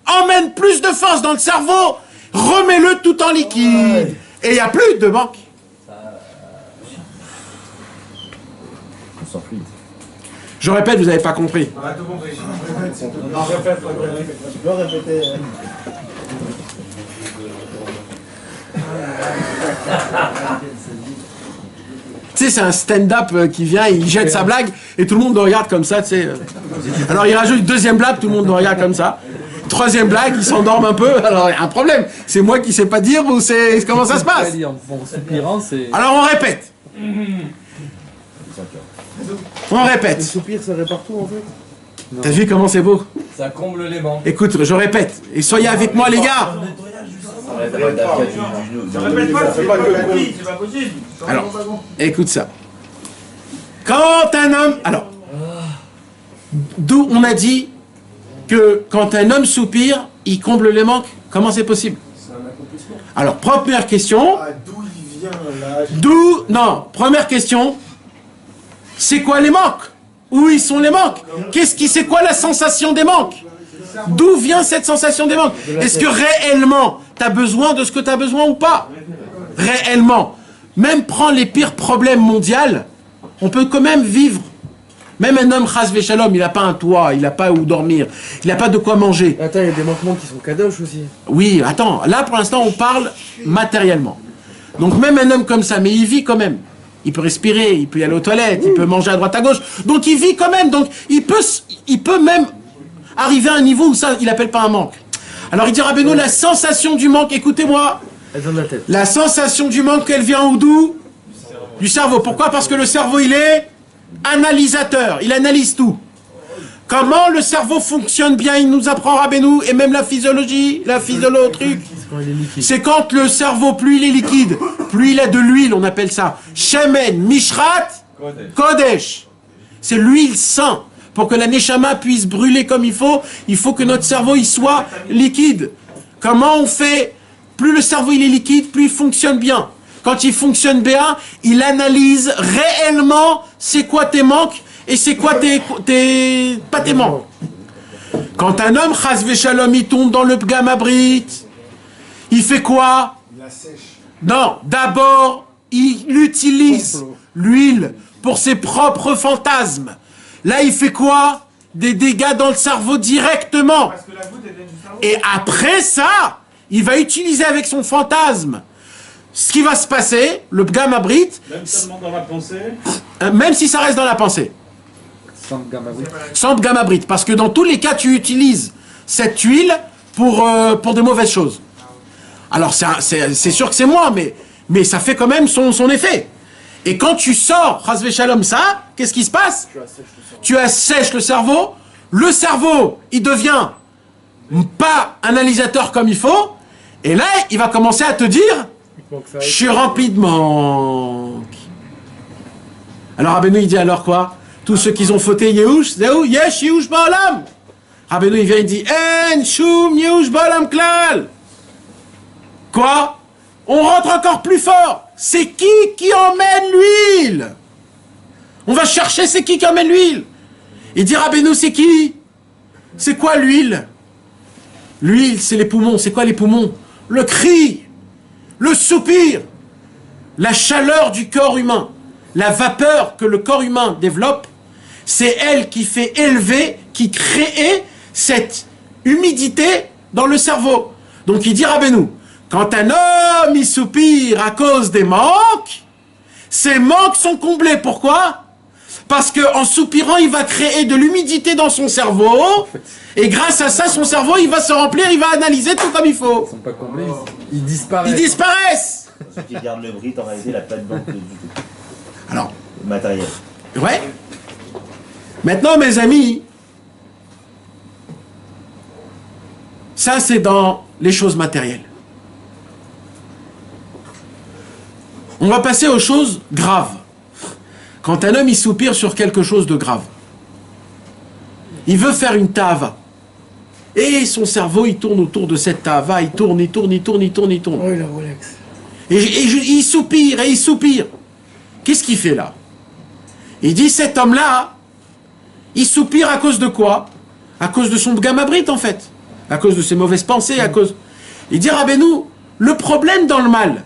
Emmène plus de force dans le cerveau, remets-le tout en liquide. Et il n'y a plus de manque. On s'en fluide. Je répète, vous n'avez pas compris. Tu peux répéter. Tu sais, c'est un stand-up qui vient, il jette sa blague et tout le monde le regarde comme ça, tu sais. Alors il rajoute une deuxième blague, tout le monde le regarde comme ça. Troisième blague, il s'endorme un peu. Alors il y a un problème. C'est moi qui sais pas dire ou c'est comment ça se passe? Alors on répète. On répète. Le soupir, ça répare tout en fait. T'as vu comment c'est beau? Ça comble les manques. Écoute, je répète. Et soyez avec moi les gars. Alors, écoute ça. Quand un homme... Alors, d'où on a dit que quand un homme soupire, il comble les manques. Comment c'est possible? Alors, première question. D'où il vient là? Non, première question. C'est quoi les manques? Où ils sont les manques? C'est quoi la sensation des manques? D'où vient cette sensation des manques? Est-ce que réellement, tu as besoin de ce que tu as besoin ou pas? Réellement. Même prends les pires problèmes mondiaux, on peut quand même vivre. Même un homme, chas v'shalom, il n'a pas un toit, il n'a pas où dormir, il n'a pas de quoi manger. Attends, il y a des manquements qui sont kadosh aussi. Oui, attends, là pour l'instant on parle matériellement. Donc même un homme comme ça, mais il vit quand même. Il peut respirer, il peut y aller aux toilettes, il peut manger à droite à gauche. Donc il vit quand même, donc il peut même arriver à un niveau où ça, il n'appelle pas un manque. Alors il dit Rabbeinu, la sensation du manque, écoutez-moi. Elle donne la tête. La sensation du manque, elle vient d'où? Du cerveau. Pourquoi? Parce que le cerveau, il est analysateur. Il analyse tout. Comment le cerveau fonctionne bien, il nous apprend Rabbeinu, et même la physiologie, truc. C'est quand le cerveau, plus il est liquide, plus il a de l'huile, on appelle ça Shemen, Mishrat, Kodesh. C'est l'huile sainte. Pour que la Neshama puisse brûler comme il faut que notre cerveau il soit liquide. Comment on fait? Plus le cerveau il est liquide, plus il fonctionne bien. Quand il fonctionne bien, il analyse réellement c'est quoi tes manques et c'est quoi pas tes manques. Quand un homme, chas v'shalom, il tombe dans le pgam abrit, il fait quoi? Il la sèche. Non, d'abord, il utilise l'huile pour ses propres fantasmes. Là, il fait quoi? Des dégâts dans le cerveau directement. Et après ça, il va utiliser avec son fantasme ce qui va se passer, le pgam abrit. Même seulement dans la pensée. Même si ça reste dans la pensée. Sans pgam abrit. Parce que dans tous les cas, tu utilises cette huile pour de mauvaises choses. Alors, c'est sûr que c'est moi, mais ça fait quand même son effet. Et quand tu sors, chas v'shalom, ça, qu'est-ce qui se passe? Tu assèches le cerveau, il devient pas analysateur comme il faut, et là, il va commencer à te dire, je suis rempli de manque. Alors Rabbeinu, il dit alors quoi? Tous ceux qui ont fauté Yehush, Yesh Yehush ba'olam. Rabbeinu, il vient, il dit, En shum Yehush ba'olam klal. Quoi? On rentre encore plus fort. C'est qui emmène l'huile? On va chercher c'est qui emmène l'huile. Il dit Rabbeinu, c'est qui? C'est quoi l'huile? L'huile, c'est les poumons. C'est quoi les poumons? Le cri, le soupir, la chaleur du corps humain, la vapeur que le corps humain développe, c'est elle qui fait élever, qui crée cette humidité dans le cerveau. Donc il dit Rabbeinu, quand un homme il soupire à cause des manques, ces manques sont comblés. Pourquoi? Parce qu'en soupirant, il va créer de l'humidité dans son cerveau, et grâce à ça, son cerveau, il va se remplir, il va analyser tout comme il faut. Ils sont pas comblés, ils disparaissent. Ils disparaissent. Ceux qui gardent le brit, en réalité, il n'a pas de banque du tout. Alors, Matériel. ouais. Maintenant, mes amis, ça c'est dans les choses matérielles. On va passer aux choses graves. Quand un homme il soupire sur quelque chose de grave, il veut faire une ta'ava. Et son cerveau il tourne autour de cette ta'ava, il tourne. Oh, il a Rolex. Et il soupire et il soupire. Qu'est-ce qu'il fait là? Il dit cet homme-là, il soupire à cause de quoi? À cause de son gamabrit en fait. À cause de ses mauvaises pensées, à cause... Il dit Rabbeinu, le problème dans le mal,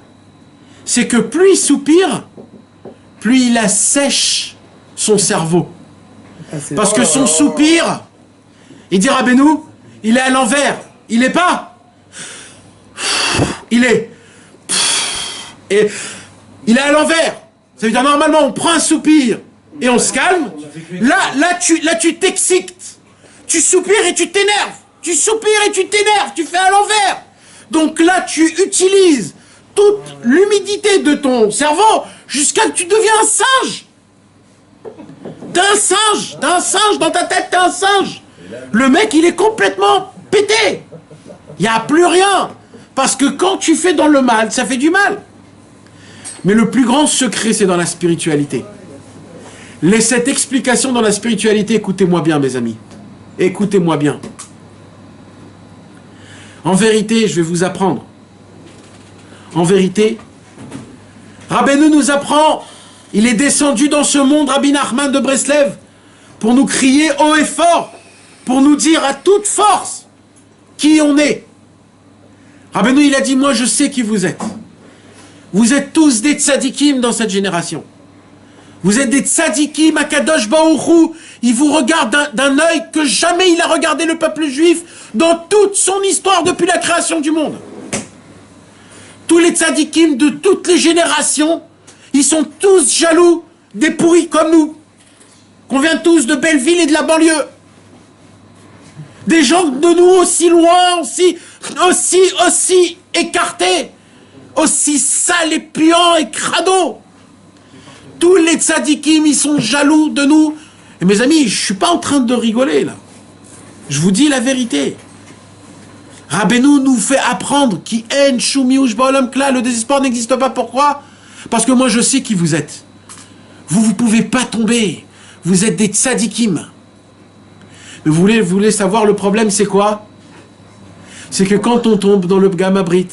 c'est que plus il soupire, plus il assèche son cerveau. Parce que son soupir, il dit Rabbeinu, il est à l'envers. Il n'est pas. Il est. Et il est à l'envers. Ça veut dire normalement on prend un soupir et on se calme. Là tu t'excites. Tu soupires et tu t'énerves. Tu soupires et tu t'énerves. Tu fais à l'envers. Donc là tu utilises toute l'humidité de ton cerveau jusqu'à ce que tu deviens un singe. T'es un singe, dans ta tête t'es un singe. Le mec il est complètement pété. Il n'y a plus rien. Parce que quand tu fais dans le mal, ça fait du mal. Mais le plus grand secret c'est dans la spiritualité. Cette explication dans la spiritualité, écoutez-moi bien mes amis. Écoutez-moi bien. En vérité, je vais vous apprendre. En vérité, Rabbeinu nous apprend, il est descendu dans ce monde, Rabbi Nachman de Breslev, pour nous crier haut et fort, pour nous dire à toute force qui on est. Rabbeinu, il a dit, moi je sais qui vous êtes. Vous êtes tous des tzadikim dans cette génération. Vous êtes des tzadikim, Akadosh Baruch Hu, il vous regarde d'un œil que jamais il a regardé le peuple juif dans toute son histoire depuis la création du monde. Tous les tzadikim de toutes les générations, ils sont tous jaloux des pourris comme nous. Qu'on vient tous de Belleville et de la banlieue. Des gens de nous aussi loin, aussi écartés, aussi sales et puants et crado. Tous les tzadikim, ils sont jaloux de nous. Et mes amis, je suis pas en train de rigoler là. Je vous dis la vérité. Rabbeinu nous fait apprendre qui en shumiush ba'olam klal, le désespoir n'existe pas. Pourquoi? Parce que moi je sais qui vous êtes. Vous pouvez pas tomber. Vous êtes des tzadikim. Mais vous voulez savoir le problème c'est quoi? C'est que quand on tombe dans le gamabrit,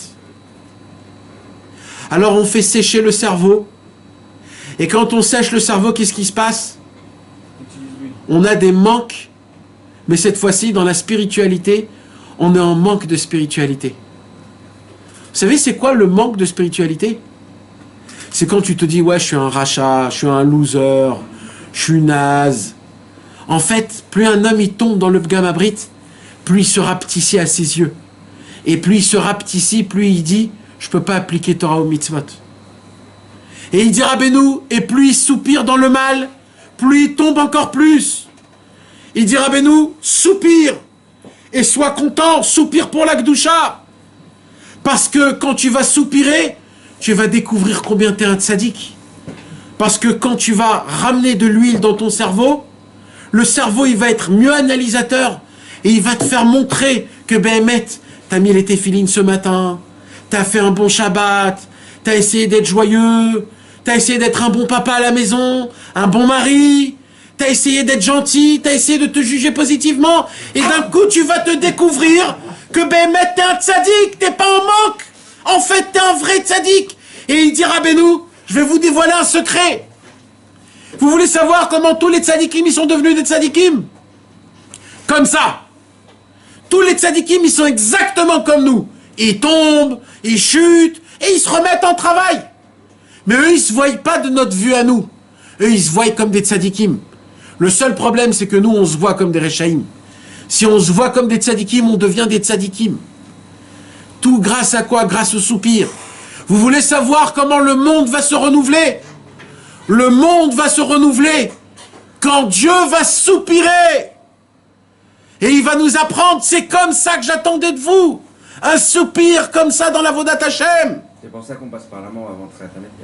alors on fait sécher le cerveau. Et quand on sèche le cerveau, qu'est-ce qui se passe? On a des manques. Mais cette fois-ci, dans la spiritualité, on est en manque de spiritualité. Vous savez, c'est quoi le manque de spiritualité? C'est quand tu te dis, ouais, je suis un rachat, je suis un loser, je suis naze. En fait, plus un homme il tombe dans le gamabrit, plus il se rapetissait à ses yeux. Et plus il se rapetissait, plus il dit, je ne peux pas appliquer Torah au mitzvot. Et il dit Rabbeinu, et plus il soupire dans le mal, plus il tombe encore plus. Il dit Rabbeinu, soupire, et sois content, soupire pour la Gdusha. Parce que quand tu vas soupirer, tu vas découvrir combien tu es un tzaddik. Parce que quand tu vas ramener de l'huile dans ton cerveau, le cerveau il va être mieux analysateur, et il va te faire montrer que Béhémet, t'as mis les téphilines ce matin, t'as fait un bon Shabbat, t'as essayé d'être joyeux, t'as essayé d'être un bon papa à la maison, un bon mari, t'as essayé d'être gentil, t'as essayé de te juger positivement, et d'un coup tu vas te découvrir que Béhémet t'es un tzaddik, t'es pas en manque, en fait t'es un vrai tzaddik. Et il dit Rabbeinu, je vais vous dévoiler un secret. Vous voulez savoir comment tous les tzadikim ils sont devenus des tzadikim? Comme ça. Tous les tzadikim ils sont exactement comme nous. Ils tombent, ils chutent, et ils se remettent en travail. Mais eux, ils ne se voient pas de notre vue à nous. Eux, ils se voient comme des tzadikim. Le seul problème, c'est que nous, on se voit comme des rechaïm. Si on se voit comme des tzadikim, on devient des tzadikim. Tout grâce à quoi? Grâce au soupir. Vous voulez savoir comment le monde va se renouveler? Le monde va se renouveler quand Dieu va soupirer. Et il va nous apprendre, c'est comme ça que j'attendais de vous. Un soupir comme ça dans la Vodat Hashem. C'est pour ça qu'on passe par la mort avant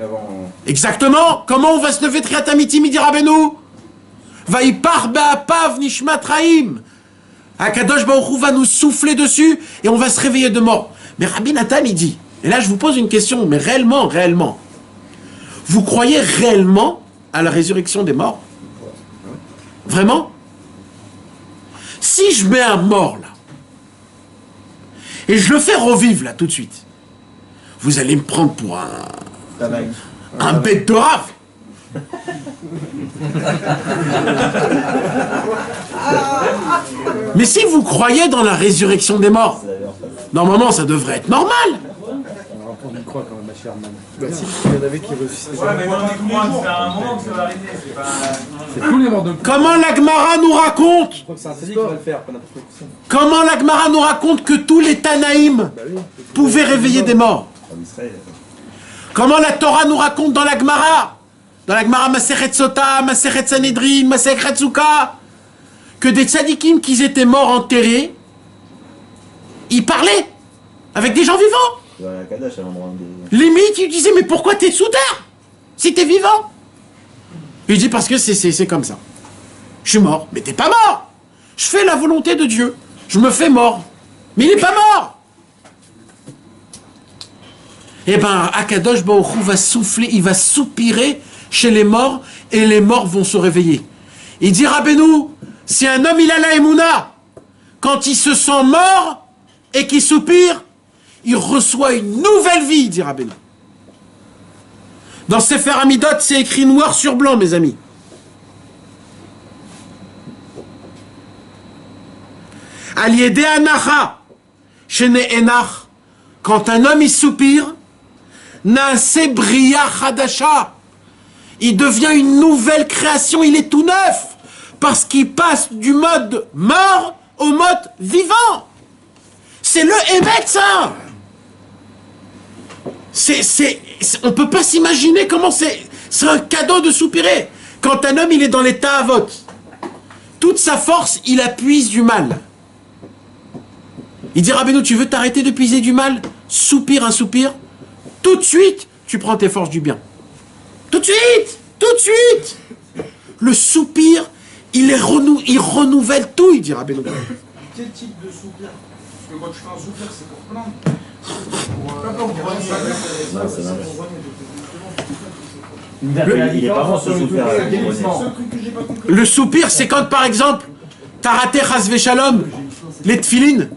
avant... Exactement. Comment on va se lever Triat Amitim, il dit Rabbeinu? Vaïpar ba'apav nishmat raim. Akadosh Baruch Hu va nous souffler dessus et on va se réveiller de mort. Mais Rabbi Nathan, il dit, et là je vous pose une question, mais réellement, vous croyez réellement à la résurrection des morts? Vraiment? Si je mets un mort là, et je le fais revivre là tout de suite, vous allez me prendre pour un bête de rave. Mais si vous croyez dans la résurrection des morts, normalement ça devrait être normal. On y croit quand même, ma chère maman. Bah si, il y en avait qui ressuscitaient. Ouais, mais dans les croix, c'est un moment que ça va arriver. C'est tous les morts de... Comment la Gemara nous raconte? Je crois que c'est un tzaddik qui va le faire, pas n'importe qui. Comment la Gemara nous raconte que tous les Tanaïm pouvaient réveiller des morts? Comment la Torah nous raconte dans la Gemara? Dans la Gemara Masechet Sota, Masechet Sanhedrin, Masechet Souka, que des tzadikim qui étaient morts enterrés, ils parlaient avec des gens vivants. Limite, ils disaient, mais pourquoi t'es sous terre si t'es vivant? Il dit, parce que c'est comme ça. Je suis mort. Mais t'es pas mort. Je fais la volonté de Dieu. Je me fais mort. Mais il n'est pas mort. Eh ben, Akadosh Baruch Hu va souffler, il va soupirer chez les morts et les morts vont se réveiller. Il dit, Rabbeinu, si un homme il a la Emouna, quand il se sent mort et qu'il soupire, il reçoit une nouvelle vie, dit Rabbeinu. Dans Sefer Amidot, c'est écrit noir sur blanc, mes amis. Aliédé anacha, shene enach, quand un homme il soupire, Naase Bria Hadasha, il devient une nouvelle création, il est tout neuf, parce qu'il passe du mode mort au mode vivant. C'est le Hémet, ça. On peut pas s'imaginer comment c'est un cadeau de soupirer. Quand un homme il est dans l'état avot, toute sa force il appuise du mal. Il dit Rabbeinu, tu veux t'arrêter de puiser du mal? Soupire un soupir, tout de suite tu prends tes forces du bien. Tout de suite. Le soupir, il renouvelle tout, il dit Rabbeinu. Quel type de soupir? Parce que quand tu fais un soupir, c'est pour plaindre. Le soupir, c'est quand, par exemple, t'as raté Chasvé Shalom, les tfilines,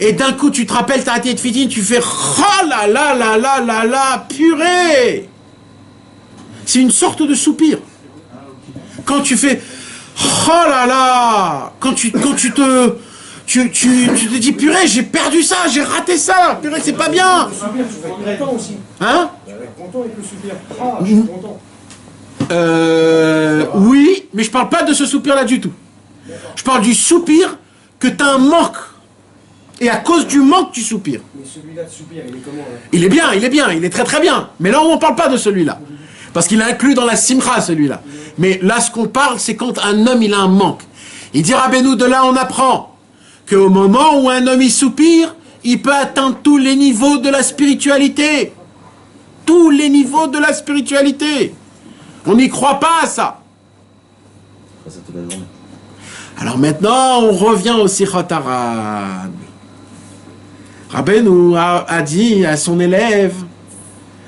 et d'un coup, tu te rappelles, t'as raté les tfilines, tu fais oh là là là là là là, purée. C'est une sorte de soupir. Quand tu fais oh là là, quand tu te dis purée, j'ai perdu ça, j'ai raté ça, purée, c'est pas bien. Hein? Content avec le soupir. Ah, je suis content. Oui, mais je parle pas de ce soupir-là du tout. Je parle du soupir que tu as un manque. Et à cause du manque, tu soupires. Mais celui-là de soupir, il est comment là? Il est bien, il est très très bien. Mais là, on ne parle pas de celui-là. Parce qu'il est inclus dans la simcha, celui-là. Mais là, ce qu'on parle, c'est quand un homme, il a un manque. Il dit, Rabbeinu, de là, on apprend qu'au moment où un homme, il soupire, il peut atteindre tous les niveaux de la spiritualité. Tous les niveaux de la spiritualité. On n'y croit pas à ça. Alors maintenant, on revient au Sichot Haran. Rabbeinu a dit à son élève,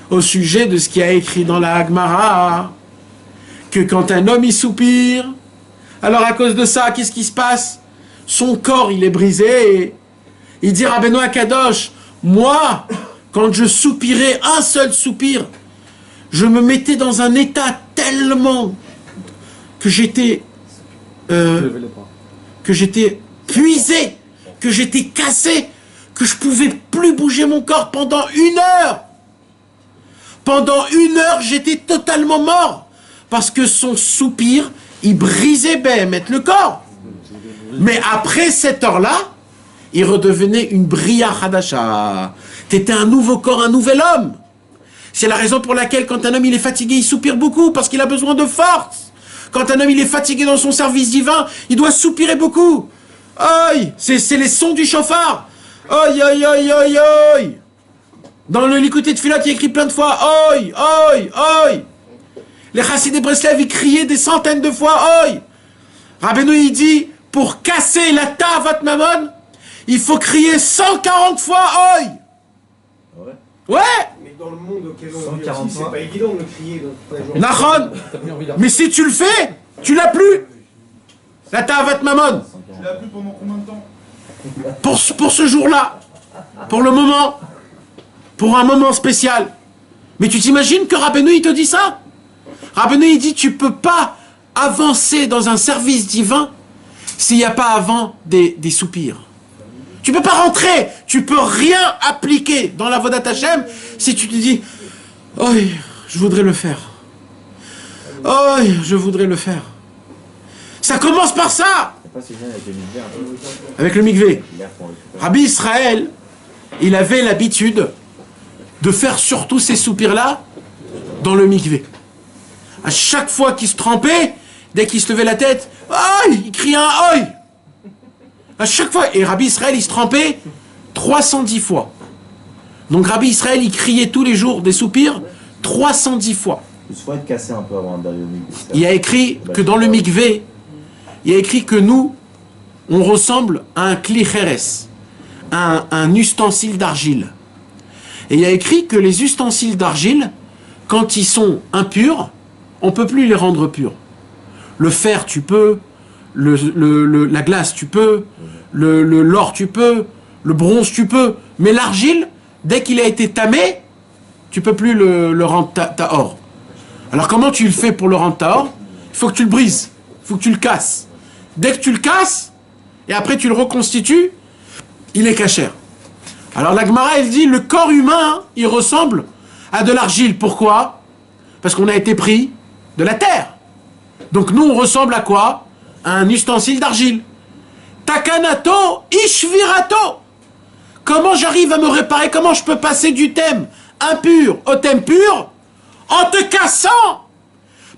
au sujet de ce qui a écrit dans la Gemara, que quand un homme y soupire, alors à cause de ça, qu'est-ce qui se passe? Son corps, il est brisé. Il dit Rabbeinu Akadosh, moi, quand je soupirais un seul soupir, je me mettais dans un état tellement que j'étais puisé, que j'étais cassé, que je pouvais plus bouger mon corps pendant 1 heure. Pendant 1 heure, j'étais totalement mort. Parce que son soupir, il brisait le corps. Mais après cette heure-là, il redevenait une Bria Hadasha. T'étais un nouveau corps, un nouvel homme. C'est la raison pour laquelle quand un homme il est fatigué, il soupire beaucoup parce qu'il a besoin de force. Quand un homme il est fatigué dans son service divin, il doit soupirer beaucoup. Aïe, c'est les sons du chauffard. Aïe, aïe, aïe, aïe, aïe. Dans le Likuté de Tfilah, il y a écrit plein de fois aïe, aïe, aïe. Les Chassidés Breslev, ils criaient des centaines de fois aïe. Rabbeinu, il dit, pour casser la Ta'avat Mammon, il faut crier 140 fois aïe. Ouais. Mais dans le monde auquel on vit 140 aussi, fois. c'est pas évident de le crier. Nahon. Mais si tu le fais, tu l'as plus. La Ta'avat Mammon. Tu l'as plus pendant combien de temps? Pour ce jour-là. Pour le moment. Pour un moment spécial. Mais tu t'imagines que Rabbeinu, il te dit ça? Rabbeinu, il dit, tu peux pas avancer dans un service divin s'il n'y a pas avant des soupirs. Tu peux pas rentrer, tu peux rien appliquer dans la Vodat Hashem si tu te dis « Oh, je voudrais le faire. Oh, je voudrais le faire. » Ça commence par ça. Avec le mikvé. Rabbi Israël, il avait l'habitude de faire surtout ces soupirs-là dans le mikvé. À chaque fois qu'il se trempait, dès qu'il se levait la tête, « Aïe !» il criait un « Aïe !» À chaque fois, et Rabbi Israël, il se trempait 310 fois. Donc Rabbi Israël, il criait tous les jours des soupirs 310 fois. Il faut être cassé un peu avant d'aller au mikvé. Il a écrit que dans le mikvé, il a écrit que nous, on ressemble à un kli cheres, un ustensile d'argile. Et il a écrit que les ustensiles d'argile, quand ils sont impurs, on ne peut plus les rendre purs. Le fer, tu peux, la glace, tu peux, l'or, tu peux, le bronze, tu peux. Mais l'argile, dès qu'il a été tamé, tu peux plus le rendre ta or. Alors comment tu le fais pour le rendre ta or? Il faut que tu le brises, il faut que tu le casses. Dès que tu le casses, et après tu le reconstitues, il est cachère. Alors la Gemara, elle dit, le corps humain, il ressemble à de l'argile. Pourquoi? Parce qu'on a été pris de la terre. Donc nous, on ressemble à quoi? À un ustensile d'argile. Takanato ishvirato. Comment j'arrive à me réparer? Comment je peux passer du thème impur au thème pur? En te cassant.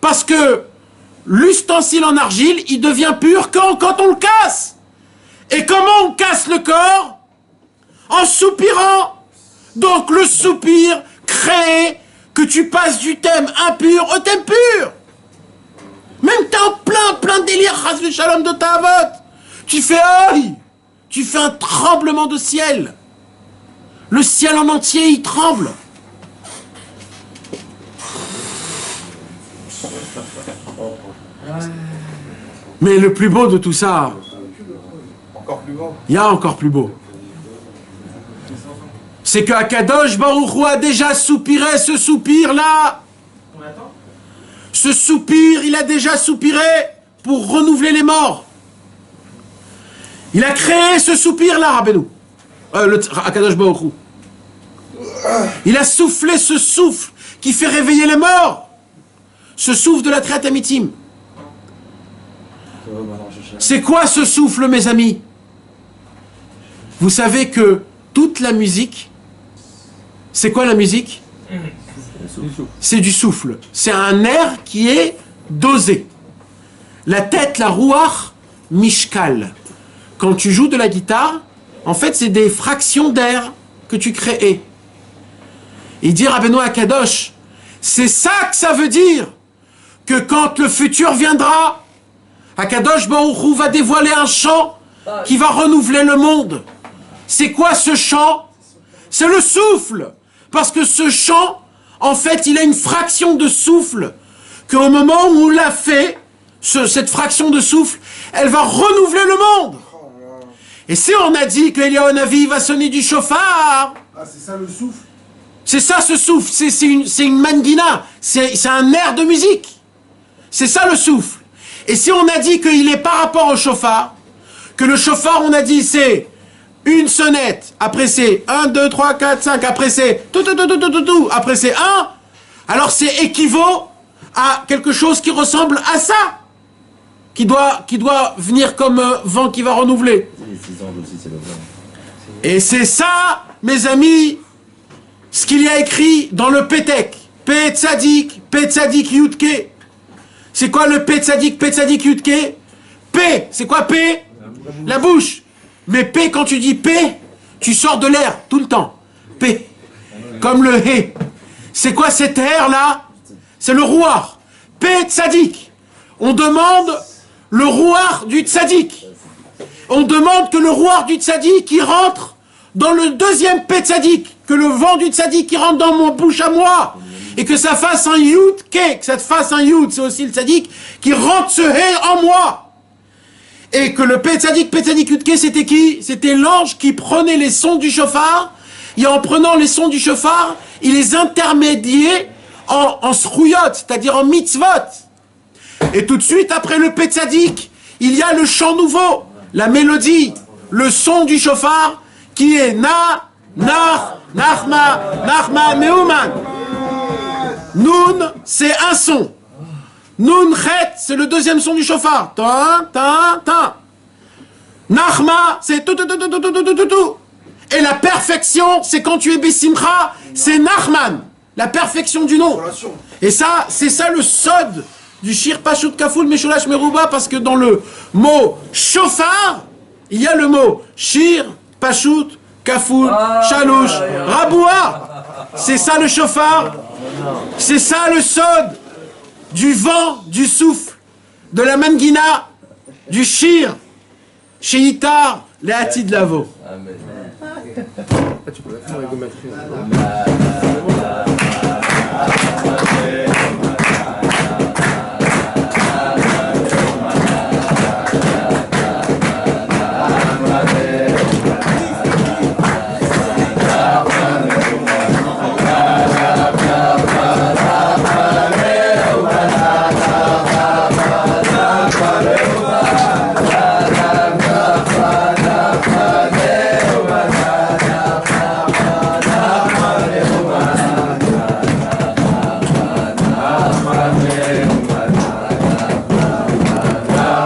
Parce que l'ustensile en argile, il devient pur quand on le casse. Et comment on casse le corps? En soupirant. Donc le soupir crée que tu passes du thème impur au thème pur. Même t'es en plein délire, Chas v'Shalom, de Ta'avot. Tu fais aïe. Tu fais un tremblement de ciel. Le ciel en entier, il tremble. Mais le plus beau de tout ça, Encore plus beau. il y a encore plus beau. C'est que Akadosh Baruch Hu a déjà soupiré ce soupir-là. Ce soupir, il a déjà soupiré pour renouveler les morts. Il a créé ce soupir-là, Rabbeinu. Akadosh Baruch Hu. Il a soufflé ce souffle qui fait réveiller les morts. Ce souffle de la Triat Amitim. C'est quoi ce souffle, mes amis? Vous savez que toute la musique, c'est quoi la musique? C'est du souffle. C'est un air qui est dosé. La tête, la rouach, mishkal. Quand tu joues de la guitare, en fait, c'est des fractions d'air que tu crées. Il dit Rabbeinu Akadosh, c'est ça que ça veut dire, que quand le futur viendra, Akadosh Baruch Hu va dévoiler un chant qui va renouveler le monde. C'est quoi ce chant? C'est le souffle. Parce que ce chant, en fait, il a une fraction de souffle, qu'au moment où on l'a fait, cette fraction de souffle, elle va renouveler le monde. Et si on a dit que Eliyahu Navi va sonner du chauffard, Ah, c'est ça le souffle? c'est ça ce souffle, c'est une mandina, c'est un air de musique. C'est ça le souffle. Et si on a dit qu'il est par rapport au chauffard, que le chauffard, on a dit c'est une sonnette, après c'est 1, 2, 3, 4, 5, après c'est tout, après c'est 1, alors c'est équivaut à quelque chose qui ressemble à ça. qui doit venir comme vent qui va renouveler. Les 6 anges aussi, c'est le vent. Et c'est ça, mes amis, ce qu'il y a écrit dans le Pétek. P Tzadik Yudke. C'est quoi le P Tzadik Yudke? P, c'est quoi P? La bouche. Mais P, quand tu dis P, tu sors de l'air tout le temps. P. Comme le He. C'est quoi cet air-là? C'est le rouar. P Tzadik. On demande le rouar du Tzadik. On demande que le rouar du Tzadik qui rentre dans le deuxième P Tzadik, que le vent du Tzadik qui rentre dans mon bouche à moi, et que ça fasse un Yud Ke, que ça te fasse un Yud, c'est aussi le Tzadik, qui rentre ce He en moi. Et que le P Tzadik Yud Ke, c'était qui? C'était l'ange qui prenait les sons du shofar, et en prenant les sons du shofar, il les intermédiait en srouyot, c'est-à-dire en mitzvot. Et tout de suite, après le P Tzadik, il y a le chant nouveau, la mélodie, le son du shofar, qui est Nachma, Meuman. Nun, c'est un son. Nun, Chet, c'est le deuxième son du shofar. Ta. Nachma, c'est tout. Et la perfection, c'est quand tu es Bessimcha, c'est Nachman. La perfection du nom. Et ça, c'est ça le sod du Shir Pashut Kaful Meshulash Meruba, parce que dans le mot shofar, il y a le mot Shir Pashut Kaful Shalush Raboua. C'est ça le shofar. C'est ça le sod du vent, du souffle, de la mangina, du shir, sheitar, les hati de lavo. Amen. Tu peux la faire avec le maître.